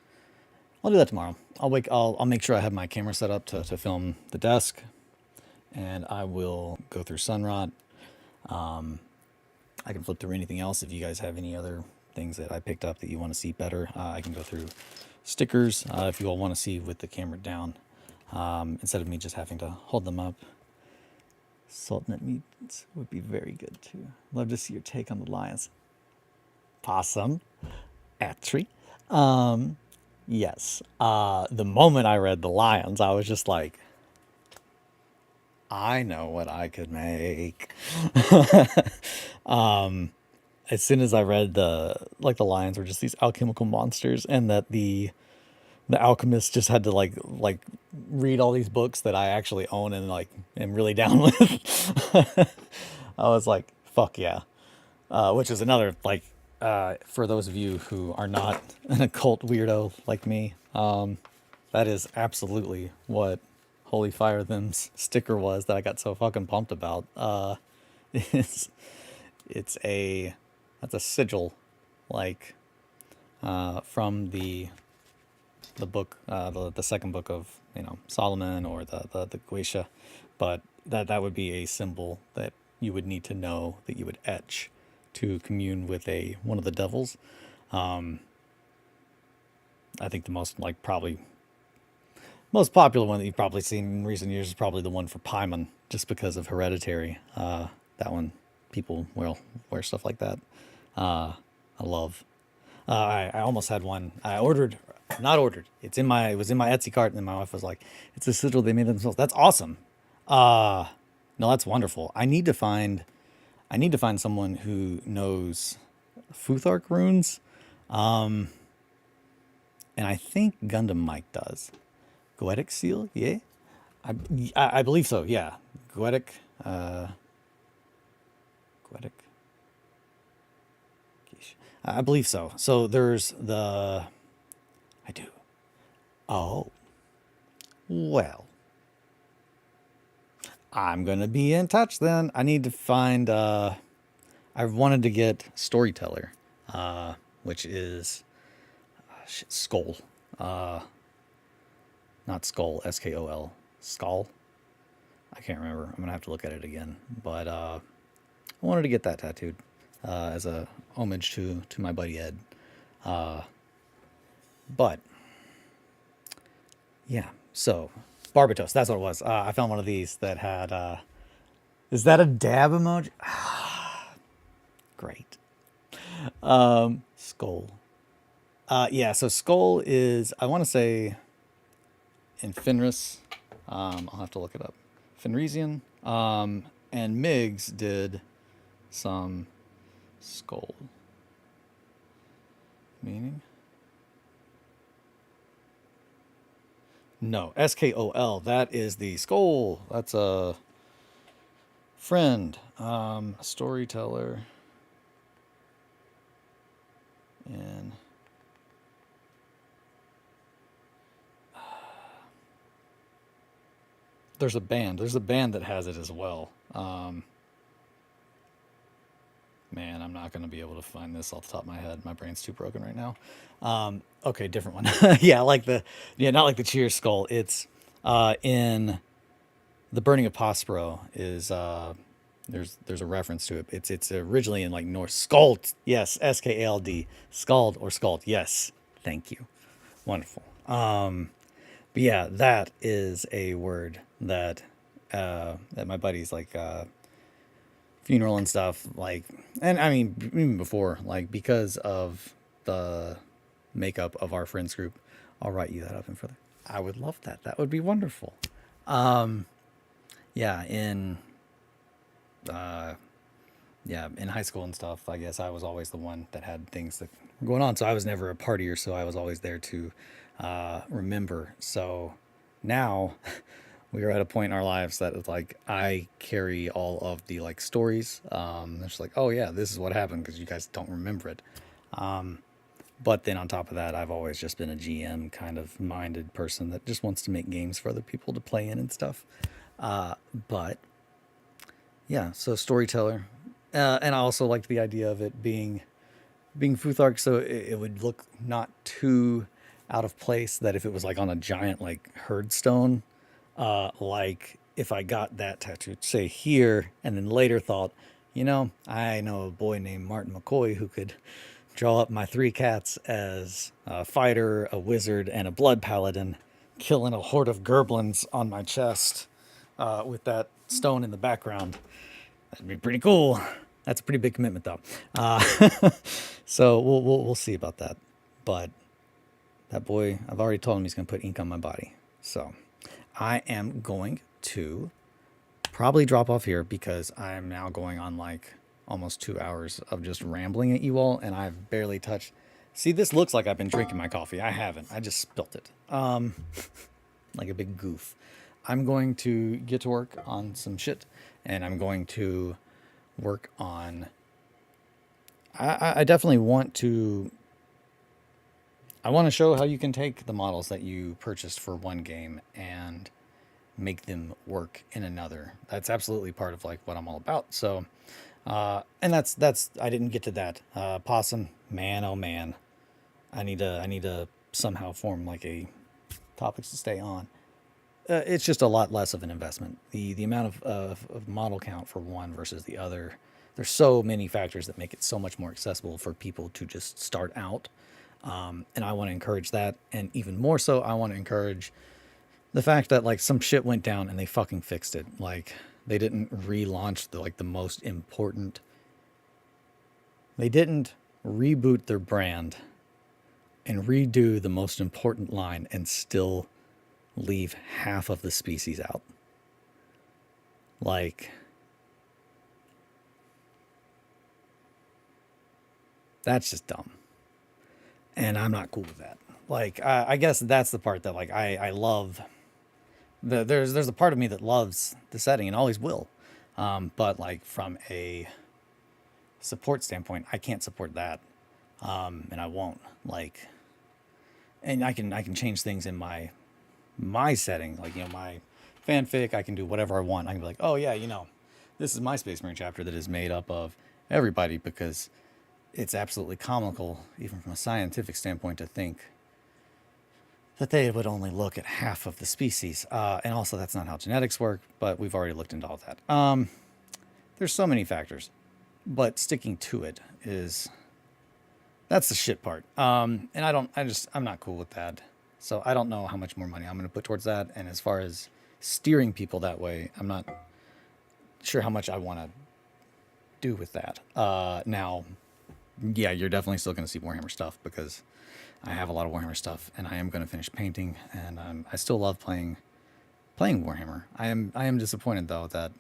I'll do that tomorrow. I'll make sure I have my camera set up to film the desk, and I will go through Sunrot. I can flip through anything else if you guys have any other things that I picked up that you want to see better. I can go through stickers if you all want to see with the camera down, instead of me just having to hold them up. Sultanate meats would be very good too. Love to see your take on the lions. Possum. Atri. Yes. The moment I read the lions, I was just like, I know what I could make. As soon as I read the lions were just these alchemical monsters, and that the alchemist just had to like read all these books that I actually own and like am really down with. I was like, fuck yeah. Which is another like for those of you who are not an occult weirdo like me, that is absolutely what Holy Fire Them's sticker was that I got so fucking pumped about. That's a sigil, like from the book, the second book of Solomon, or the Goetia, but that would be a symbol that you would need to know, that you would etch to commune with one of the devils. I think the most most popular one that you've probably seen in recent years is probably the one for Paimon, just because of Hereditary. That one, people wear stuff like that. I love. I almost had one. Not ordered. It was in my Etsy cart, and then my wife was like, "It's a sigil they made themselves." That's awesome. No, that's wonderful. I need to find someone who knows Futhark runes, and I think Gundam Mike does. Goetic seal, yeah, I believe so. Yeah, Goetic. I believe so. So there's I do. Oh, well. I'm going to be in touch then. I need to find, I wanted to get Storyteller, which is Skull. Not Skull, Skol. Skull. I can't remember. I'm going to have to look at it again. But I wanted to get that tattooed. as a homage to my buddy Ed. But yeah, so Barbatos, that's what it was. I found one of these that had. Is that a dab emoji? Great. Skull. Yeah, so Skull is, I want to say, in Fenris. I'll have to look it up. Fenrisian. And Migs did some Skull. Meaning? No, SKOL. That is the Skull. That's a friend, storyteller, and there's a band. There's a band that has it as well. Man, I'm not going to be able to find this off the top of my head. My brain's too broken right now. Okay, different one. Yeah, not like the Cheers skull. It's in the Burning of Prospero is there's a reference to it. It's originally in like Norse Skald. Yes, Skald. Skald or Skald. Yes. Thank you. Wonderful. But yeah, that is a word that that my buddies like funeral and stuff like, and I mean even before, like because of the makeup of our friends group, I'll write you that up in further. I would love that. That would be wonderful. Yeah, uh, in high school and stuff, I guess I was always the one that had things that were going on. So I was never a partier, so I was always there to remember. So now we are at a point in our lives that it's like I carry all of the like stories. It's like, oh yeah, this is what happened because you guys don't remember it. But then on top of that, I've always just been a GM kind of minded person that just wants to make games for other people to play in and stuff. But yeah, so storyteller, and I also liked the idea of it being Futhark, so it would look not too out of place. That if it was like on a giant like herd stone, like if I got that tattooed, say here, and then later thought, I know a boy named Martin McCoy who could draw up my three cats as a fighter, a wizard, and a blood paladin, killing a horde of gerblins on my chest with that stone in the background. That'd be pretty cool. That's a pretty big commitment, though. So we'll see about that. But that boy, I've already told him he's going to put ink on my body. So I am going to probably drop off here because I am now going on like almost 2 hours of just rambling at you all, and I've barely touched. See, this looks like I've been drinking my coffee. I haven't. I just spilt it. Like a big goof. I'm going to get to work on some shit, and I'm going to work on. I definitely want to. I want to show how you can take the models that you purchased for one game and make them work in another. That's absolutely part of like what I'm all about. So, and that's I didn't get to that. Possum, man, oh man, I need to somehow form like a topics to stay on. It's just a lot less of an investment. The amount of model count for one versus the other. There's so many factors that make it so much more accessible for people to just start out. And I want to encourage that. And even more so, I want to encourage the fact that like some shit went down and they fucking fixed it. Like they didn't relaunch the most important. They didn't reboot their brand and redo the most important line and still leave half of the species out. Like, that's just dumb. And I'm not cool with that. Like, I guess that's the part that like I love. There's a part of me that loves the setting and always will. But like from a support standpoint, I can't support that. And I won't. Like, and I can change things in my setting, like, my fanfic. I can do whatever I want. I can be like, oh yeah, this is my Space Marine chapter that is made up of everybody, because it's absolutely comical, even from a scientific standpoint, to think that they would only look at half of the species. And also that's not how genetics work, but we've already looked into all that. There's so many factors. but sticking to it is that's the shit part. And I'm not cool with that. So I don't know how much more money I'm going to put towards that. And as far as steering people that way, I'm not sure how much I want to do with that. Now, yeah, you're definitely still going to see Warhammer stuff because I have a lot of Warhammer stuff, and I am going to finish painting, and I still love playing Warhammer. I am disappointed though that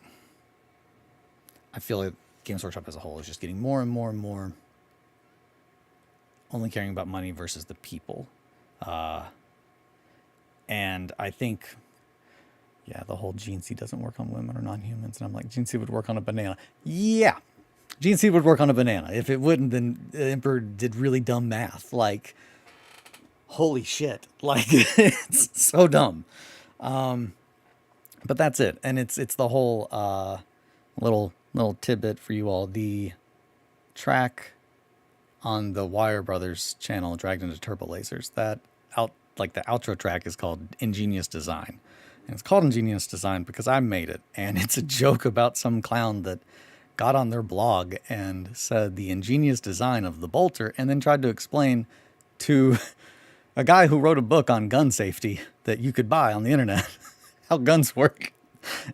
I feel like Games Workshop as a whole is just getting more and more and more only caring about money versus the people. And I think, yeah, the whole Gene Seed doesn't work on women or non-humans, and I'm like, Gene Seed would work on a banana. Yeah, Gene Seed would work on a banana. If it wouldn't, then the Emperor did really dumb math. Like, holy shit! Like, it's so dumb. But that's it, and it's the whole little tidbit for you all. The track on the Wire Brothers channel, Dragged into Turbo Lasers, the outro track is called Ingenious Design. And it's called Ingenious Design because I made it. And it's a joke about some clown that got on their blog and said the ingenious design of the bolter, and then tried to explain to a guy who wrote a book on gun safety that you could buy on the internet how guns work.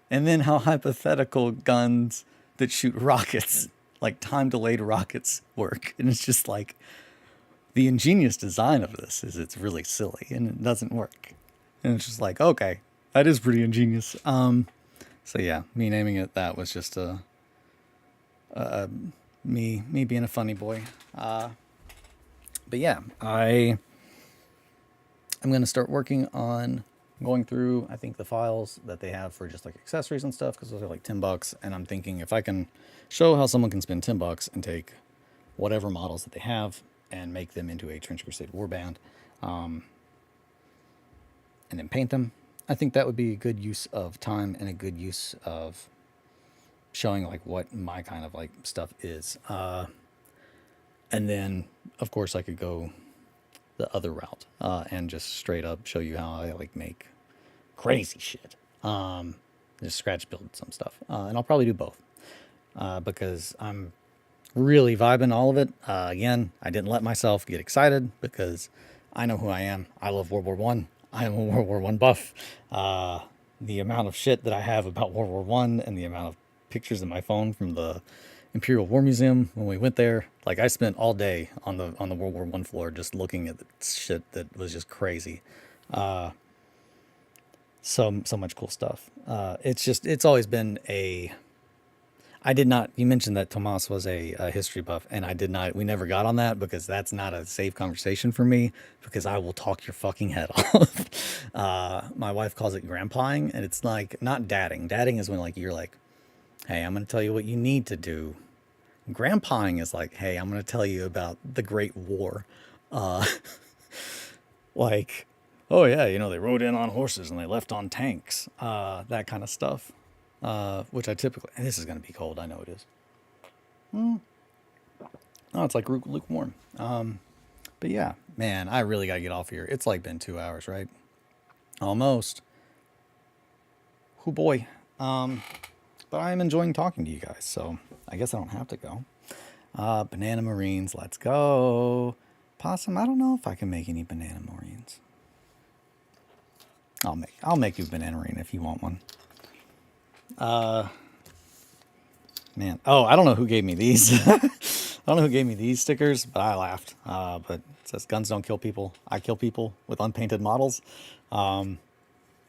And then how hypothetical guns that shoot rockets, like time-delayed rockets, work. And it's just like, the ingenious design of this is it's really silly and it doesn't work. And it's just like, okay, that is pretty ingenious. So yeah, me naming it that was just me being a funny boy. But yeah, I'm going to start working on going through, I think, the files that they have for just like accessories and stuff, because those are like $10. And I'm thinking if I can show how someone can spend $10 and take whatever models that they have and make them into a Trench Crusade warband, and then paint them, I think that would be a good use of time and a good use of showing like what my kind of like stuff is. And then of course I could go the other route, and just straight up show you how I like make crazy shit. Just scratch build some stuff. And I'll probably do both, because I'm really vibing all of it. Again, I didn't let myself get excited because I know who I am. I love World War One. I am a World War One buff. The amount of shit that I have about World War One and the amount of pictures in my phone from the Imperial War Museum when we went there, like I spent all day on the World War One floor just looking at the shit that was just crazy. So much cool stuff. It's always been I did not, you mentioned that Tomas was a history buff, and we never got on that because that's not a safe conversation for me, because I will talk your fucking head off. My wife calls it grandpaing, and it's like, not dadding. Dadding is when like, you're like, hey, I'm going to tell you what you need to do. Grandpaing is like, hey, I'm going to tell you about the Great War. Like, oh yeah, they rode in on horses and they left on tanks. That kind of stuff. Which I typically, and this is going to be cold, I know it is. Oh, it's like lukewarm. But yeah, man, I really got to get off here. It's like been 2 hours, right? Almost. Oh boy. But I am enjoying talking to you guys, so I guess I don't have to go. Banana Marines, let's go. Possum, I don't know if I can make any Banana Marines. I'll make you a Banana Marine if you want one. Man. Oh, I don't know who gave me these. I don't know who gave me these stickers, but I laughed. But it says guns don't kill people. I kill people with unpainted models. I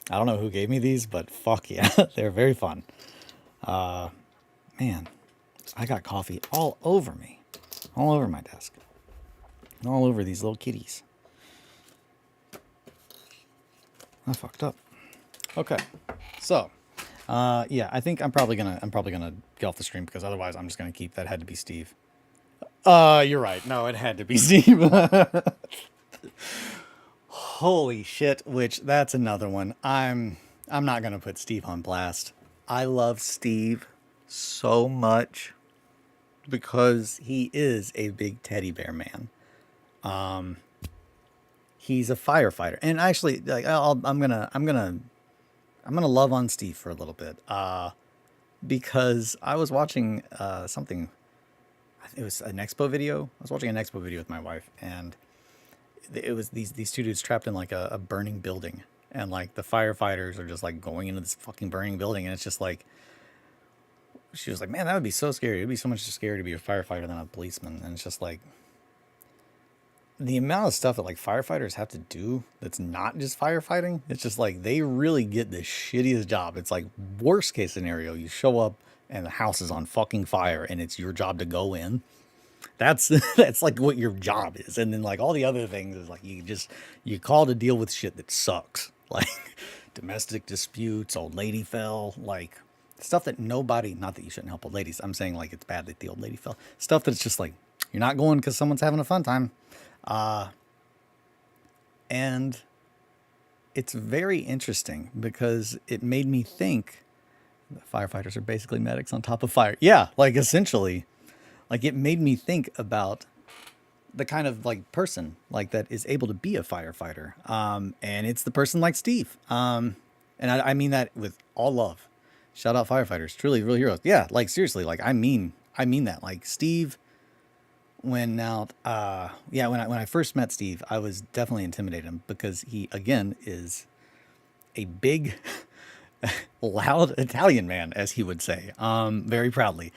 don't know who gave me these, but fuck yeah, they're very fun. Man, I got coffee all over me, all over my desk, all over these little kitties. I fucked up. Okay, so yeah, I think I'm probably gonna get off the stream, because otherwise I'm just gonna keep that. Had to be Steve. You're right. No, it had to be Steve. Holy shit! Which that's another one. I'm not gonna put Steve on blast. I love Steve so much because he is a big teddy bear man. He's a firefighter, and actually, like, I'm gonna love on Steve for a little bit, because I was watching something it was an expo video. I was watching an expo video with my wife, and it was these two dudes trapped in like a burning building, and like the firefighters are just like going into this fucking burning building, and it's just like, she was like, man, that would be so scary. It'd be so much scarier to be a firefighter than a policeman. And it's just like, the amount of stuff that like firefighters have to do that's not just firefighting, it's just like they really get the shittiest job. It's like worst case scenario, you show up and the house is on fucking fire and it's your job to go in. That's that's like what your job is. And then like all the other things is like you call to deal with shit that sucks. Like domestic disputes, old lady fell, like stuff that nobody, not that you shouldn't help old ladies. I'm saying like it's bad that the old lady fell. Stuff that's just like you're not going because someone's having a fun time. And it's very interesting because it made me think that firefighters are basically medics on top of fire. Yeah, like essentially, like it made me think about the kind of like person like that is able to be a firefighter. And it's the person like Steve. And I mean that with all love. Shout out firefighters, truly real heroes. Yeah, like seriously, like I mean that. Like Steve when I first met Steve, I was definitely intimidated because he again is a big loud Italian man, as he would say, very proudly.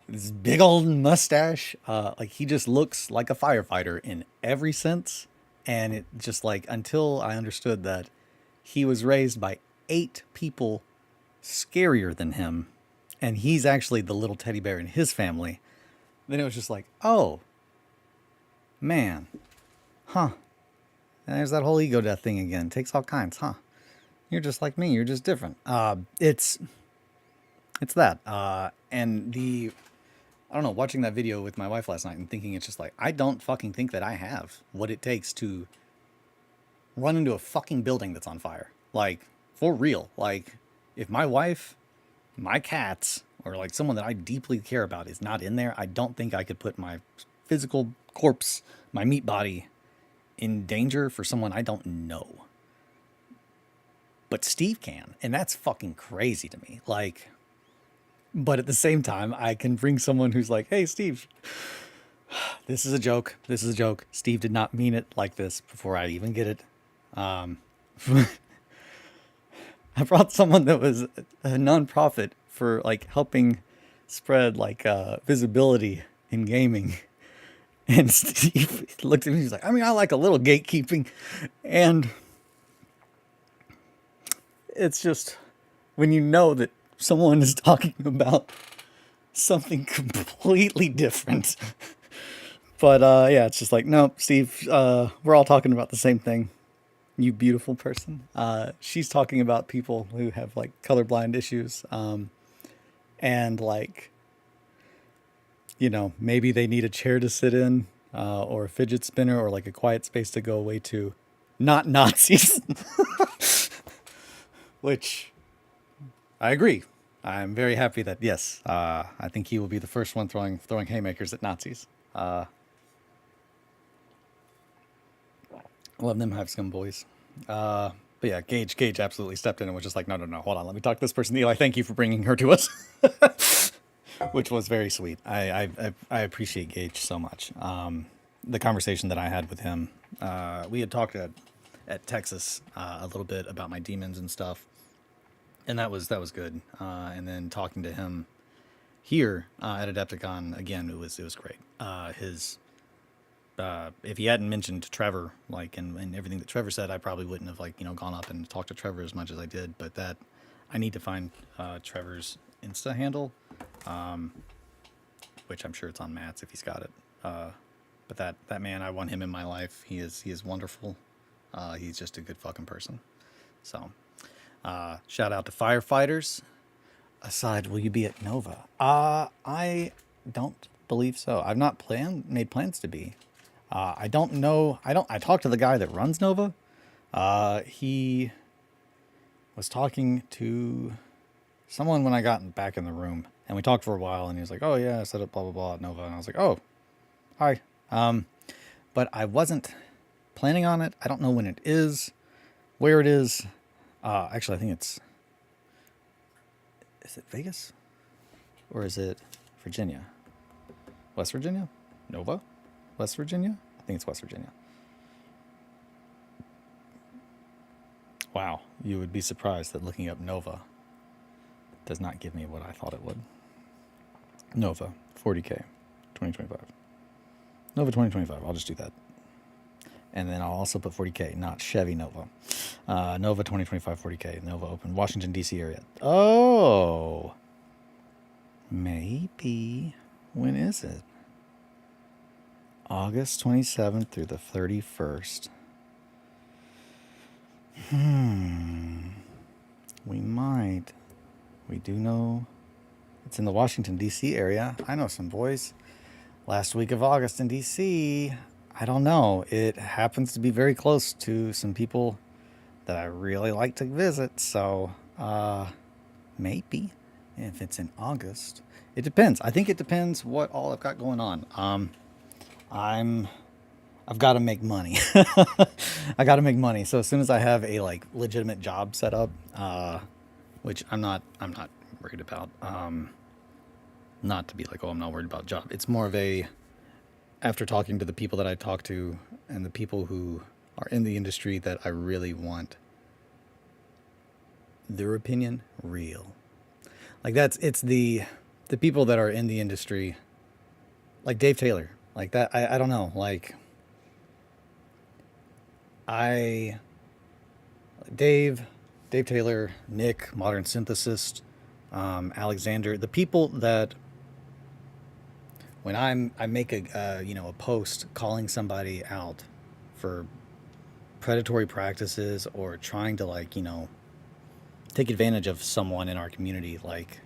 This big old mustache, like he just looks like a firefighter in every sense. And it just like, until I understood that he was raised by 8 people scarier than him, and he's actually the little teddy bear in his family, then it was just like, oh, man, huh. And there's that whole ego death thing again. Takes all kinds, huh? You're just like me. You're just different. It's that. And I don't know, watching that video with my wife last night and thinking it's just like, I don't fucking think that I have what it takes to run into a fucking building that's on fire. Like, for real. Like, if my wife, my cats, or like someone that I deeply care about is not in there, I don't think I could put my physical corpse, my meat body, in danger for someone I don't know. But Steve can, and that's fucking crazy to me. Like, but at the same time, I can bring someone who's like, hey, Steve, this is a joke. This is a joke. Steve did not mean it like this before I even get it. I brought someone that was a nonprofit for like helping spread like visibility in gaming. And Steve looked at me, he's like, I mean, I like a little gatekeeping. And it's just when you know that someone is talking about something completely different. But yeah, it's just like, no, Steve, we're all talking about the same thing. You beautiful person. She's talking about people who have like colorblind issues. And like, you know, maybe they need a chair to sit in, or a fidget spinner, or like a quiet space to go away to. Not Nazis. Which I agree. I'm very happy that, yes, I think he will be the first one throwing haymakers at Nazis. Love them hive scum boys. But yeah, Gage absolutely stepped in and was just like, no, hold on, let me talk to this person. Eli, thank you for bringing her to us. Which was very sweet. I appreciate Gage so much. The conversation that I had with him, we had talked at Texas a little bit about my demons and stuff, and that was good. And then talking to him here at Adepticon again, it was great. If he hadn't mentioned Trevor, like and everything that Trevor said, I probably wouldn't have like gone up and talked to Trevor as much as I did. But that I need to find Trevor's Insta handle. Which I'm sure it's on Matt's if he's got it. But that man, I want him in my life. He is wonderful. He's just a good fucking person. So, shout out to firefighters. Aside, will you be at Nova? I don't believe so. I've not made plans to be. I don't know. I talked to the guy that runs Nova. He was talking to someone when I got back in the room. And we talked for a while, and he was like, oh, yeah, I set up blah, blah, blah at Nova. And I was like, oh, hi. But I wasn't planning on it. I don't know when it is, where it is. Actually, I think is it Vegas? Or is it Virginia? West Virginia? Nova? West Virginia? I think it's West Virginia. Wow, you would be surprised that looking up Nova does not give me what I thought it would. Nova, 40K, 2025. Nova 2025, I'll just do that. And then I'll also put 40K, not Chevy Nova. Nova 2025 40K, Nova Open, Washington, D.C. area. Oh, maybe. When is it? August 27th through the 31st. We might. We do know it's in the Washington, D.C. area. I know some boys. Last week of August in D.C., I don't know. It happens to be very close to some people that I really like to visit. So, maybe if it's in August. It depends. I think it depends what all I've got going on. I've got to make money. I got to make money. So as soon as I have a like legitimate job set up, which I'm not worried about. Not to be like, oh, I'm not worried about job. It's more of a, after talking to the people that I talk to and the people who are in the industry that I really want their opinion real. Like it's the people that are in the industry, like Dave Taylor, like that. I don't know. Like Dave Taylor, Nick, Modern Synthesist, Alexander, the people that when I make a post calling somebody out for predatory practices or trying to take advantage of someone in our community, like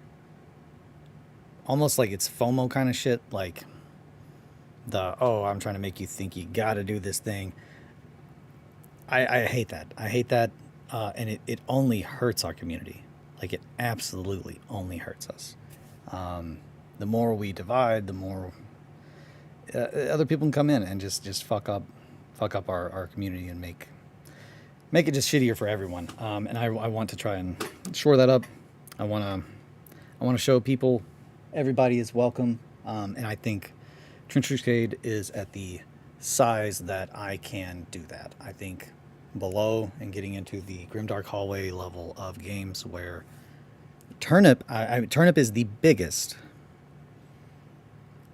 almost like it's FOMO kind of shit, like I'm trying to make you think you got to do this thing. I hate that. I hate that. And it only hurts our community. Like it absolutely only hurts us. The more we divide, the more other people can come in and just fuck up our community and make it just shittier for everyone. And I want to try and shore that up. I want to show people everybody is welcome. And I think Trench Crusade is at the size that I can do that. I think below and getting into the Grimdark Hallway level of games where Turnip is the biggest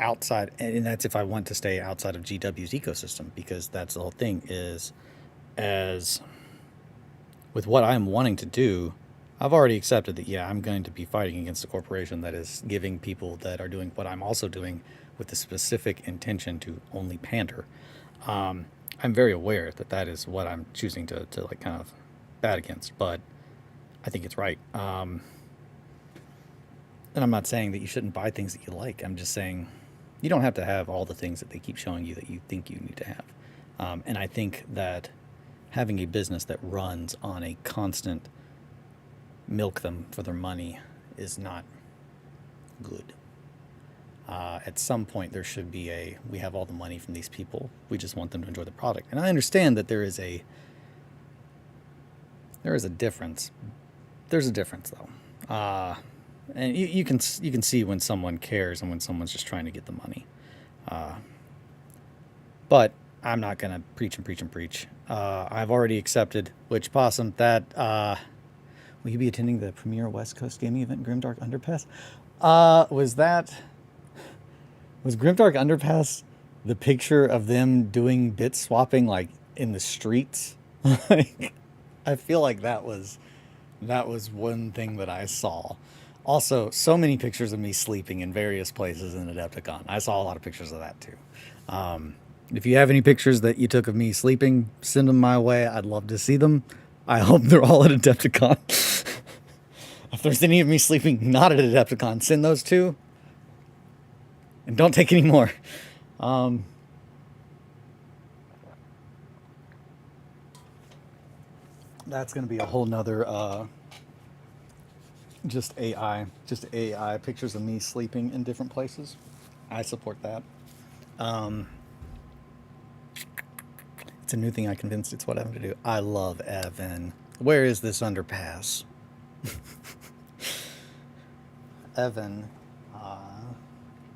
outside, and that's if I want to stay outside of GW's ecosystem, because that's the whole thing is, as with what I'm wanting to do, I've already accepted that, I'm going to be fighting against a corporation that is giving people that are doing what I'm also doing with the specific intention to only pander. I'm very aware that is what I'm choosing to like kind of bat against, but I think it's right. And I'm not saying that you shouldn't buy things that you like. I'm just saying you don't have to have all the things that they keep showing you that you think you need to have. And I think that having a business that runs on a constant milk them for their money is not good. At some point there should be we have all the money from these people, we just want them to enjoy the product. And I understand that there is a difference. There's a difference though. And you can see when someone cares and when someone's just trying to get the money. But I'm not going to preach. I've already accepted, which Possum, that will you be attending the premier West Coast gaming event, Grimdark Underpass? Was Grimdark Underpass the picture of them doing bit swapping like in the streets? Like, I feel like that was one thing that I saw. Also, so many pictures of me sleeping in various places in Adepticon. I saw a lot of pictures of that too. If you have any pictures that you took of me sleeping, send them my way. I'd love to see them. I hope they're all at Adepticon. If there's any of me sleeping not at Adepticon, send those too. And don't take any more. That's going to be a whole nother, just AI pictures of me sleeping in different places. I support that. It's a new thing. I convinced it's what I'm going to do. I love Evan. Where is this underpass? Evan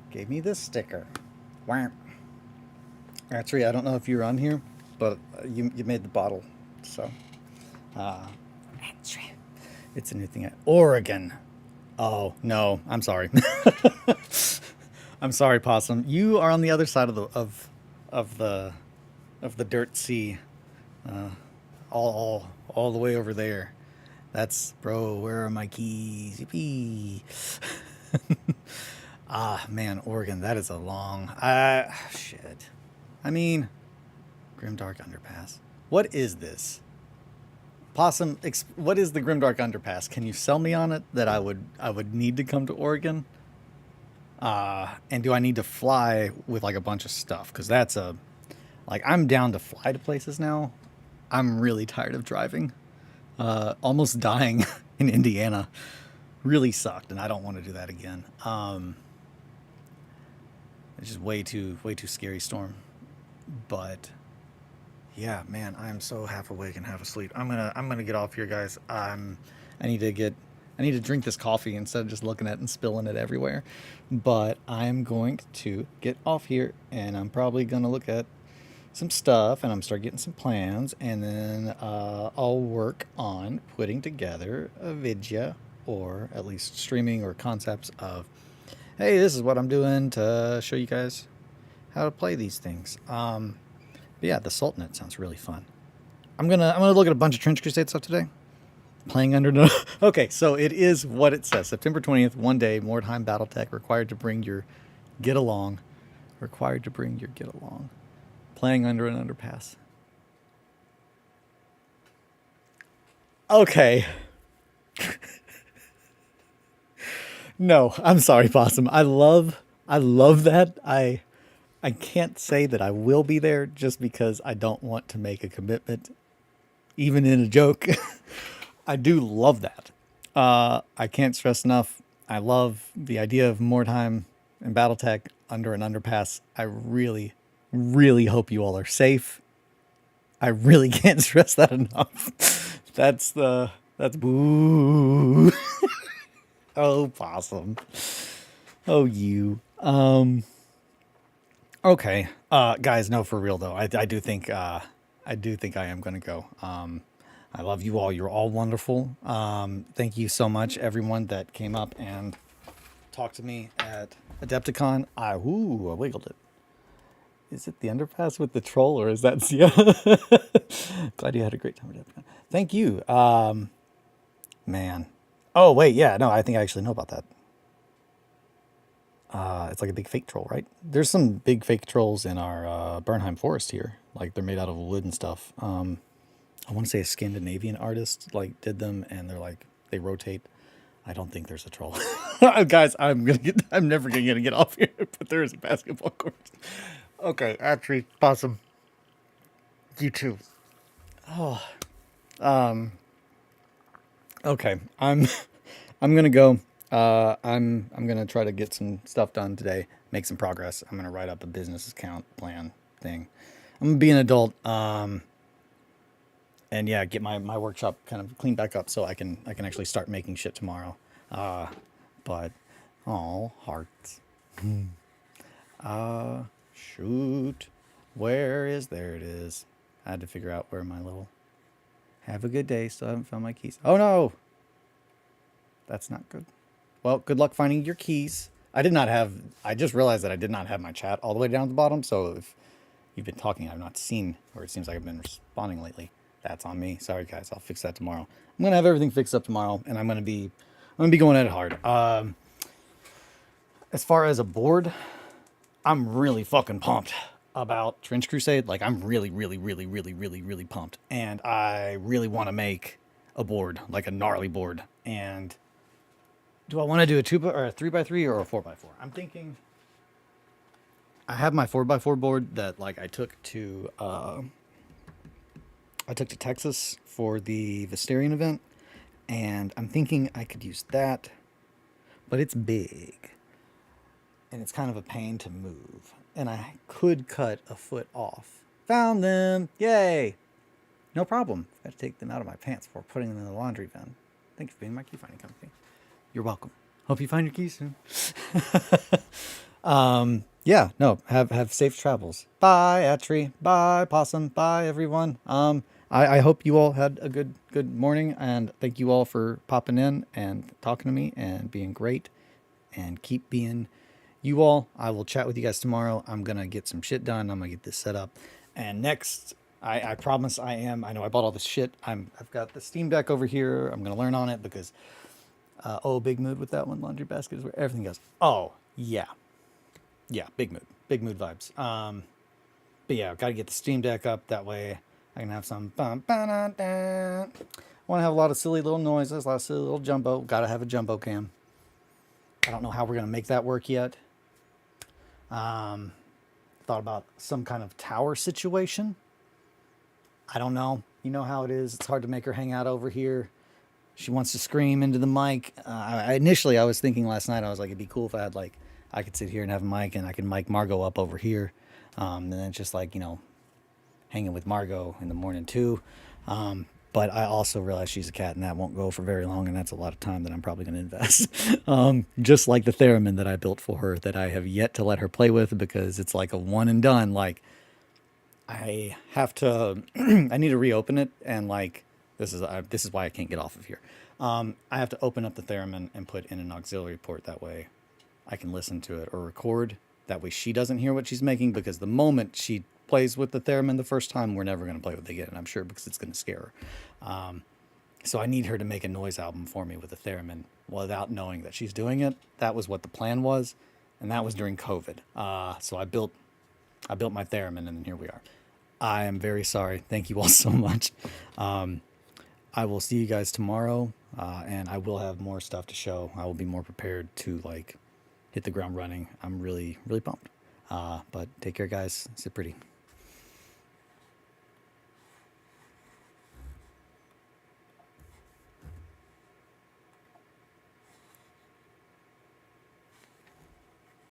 gave me this sticker. Wow. Actually, I don't know if you're on here, but you made the bottle, so it's a new thing. Oregon. Oh no, I'm sorry. I'm sorry, Possum. You are on the other side of of the the dirt sea, all the way over there. That's bro. Where are my keys? Yippee! Ah, man, Oregon. That is a long. Shit. I mean, Grimdark Underpass. What is this? Possum, what is the Grimdark Underpass? Can you sell me on it that I would need to come to Oregon? And do I need to fly with like a bunch of stuff? Because that's a like I'm down to fly to places now. I'm really tired of driving. Almost dying in Indiana really sucked, and I don't want to do that again. It's just way too scary storm. But yeah, man, I'm so half awake and half asleep. I'm gonna get off here, guys. I need to get I need to drink this coffee instead of just looking at it and spilling it everywhere. But I'm going to get off here, and I'm probably gonna look at some stuff, and I'm start getting some plans, and then I'll work on putting together a video, or at least streaming or concepts of, hey, this is what I'm doing to show you guys how to play these things. But yeah, the Sultanate sounds really fun. I'm gonna look at a bunch of Trench Crusade stuff today. Playing under no. Okay, so it is what it says. September 20th, one day, Mordheim BattleTech required to bring your get along. Required to bring your get along. Playing under an underpass. Okay. No, I'm sorry, Possum. I love that. I can't say that I will be there just because I don't want to make a commitment, even in a joke. I do love that. I can't stress enough. I love the idea of Mordheim and BattleTech under an underpass. I really, really hope you all are safe. I really can't stress that enough. That's boo. Oh, Possum. Oh, you. Okay. Guys, no, for real though. I do think I am gonna go. I love you all. You're all wonderful. Thank you so much, everyone that came up and talked to me at Adepticon. I wiggled it. Is it the underpass with the troll, or is that Sia? Glad you had a great time at Adepticon. Thank you. Man. Oh wait, yeah, no, I think I actually know about that. It's like a big fake troll, right? There's some big fake trolls in our Bernheim forest here. Like they're made out of wood and stuff. I want to say a Scandinavian artist like did them, and they're like they rotate. I don't think there's a troll. Guys, I'm never gonna get off here, but there is a basketball court. Okay, actually, awesome. You too. Oh, okay. I'm gonna go. I'm gonna try to get some stuff done today, make some progress. I'm gonna write up a business account plan thing. I'm gonna be an adult. And yeah, get my workshop kind of cleaned back up so I can actually start making shit tomorrow. But oh, hearts. Shoot. Where is there it is. I had to figure out where my little have a good day, still haven't found my keys. Oh no. That's not good. Well, good luck finding your keys. I just realized that I did not have my chat all the way down at the bottom, so if you've been talking, I've not seen, or it seems like I've been responding lately. That's on me. Sorry, guys. I'll fix that tomorrow. I'm gonna have everything fixed up tomorrow, and I'm gonna be going at it hard. As far as a board, I'm really fucking pumped about Trench Crusade. Like, I'm really, really, really, really, really, really pumped, and I really want to make a board, like a gnarly board. And do I want to do a 3x3 or a 4x4? I'm thinking. I have my 4x4 board that like I took to Texas for the Visterion event, and I'm thinking I could use that, but it's big, and it's kind of a pain to move, and I could cut a foot off. Found them! Yay! No problem. Got to take them out of my pants before putting them in the laundry bin. Thank you for being my key finding company. You're welcome. Hope you find your keys soon. Yeah, no, have safe travels. Bye, Atri. Bye, Possum. Bye, everyone. I hope you all had a good morning, and thank you all for popping in and talking to me and being great, and keep being you all. I will chat with you guys tomorrow. I'm gonna get some shit done. I'm gonna get this set up, and next, I promise I am. I know I bought all this shit. I've got the Steam Deck over here. I'm gonna learn on it because big mood with that one. Laundry basket is where everything goes. Oh yeah, yeah, big mood vibes. But yeah, got to get the Steam Deck up. That way I can have some bum, ba, da. Want to have a lot of silly little noises, a lot of silly little jumbo. Got to have a jumbo cam. I don't know how we're gonna make that work yet. Thought about some kind of tower situation. I don't know. You know how it is. It's hard to make her hang out over here. She wants to scream into the mic. Initially, I was thinking last night, I was like, it'd be cool if I had like, I could sit here and have a mic and I can mic Margot up over here. And then it's just like, hanging with Margot in the morning too. But I also realize she's a cat and that won't go for very long. And that's a lot of time that I'm probably going to invest. Just like the theremin that I built for her that I have yet to let her play with because it's like a one and done. Like I have to, I need to reopen it. And like, this is why I can't get off of here. I have to open up the theremin and put in an auxiliary port. That way I can listen to it or record. That way she doesn't hear what she's making, because the moment she plays with the theremin the first time, we're never going to play with it again, I'm sure, because it's going to scare her. So I need her to make a noise album for me with the theremin without knowing that she's doing it. That was what the plan was, and that was during COVID. So I built my theremin, and then here we are. I am very sorry. Thank you all so much. I will see you guys tomorrow, and I will have more stuff to show. I will be more prepared to like hit the ground running. I'm really, really pumped. But take care, guys. Sit pretty.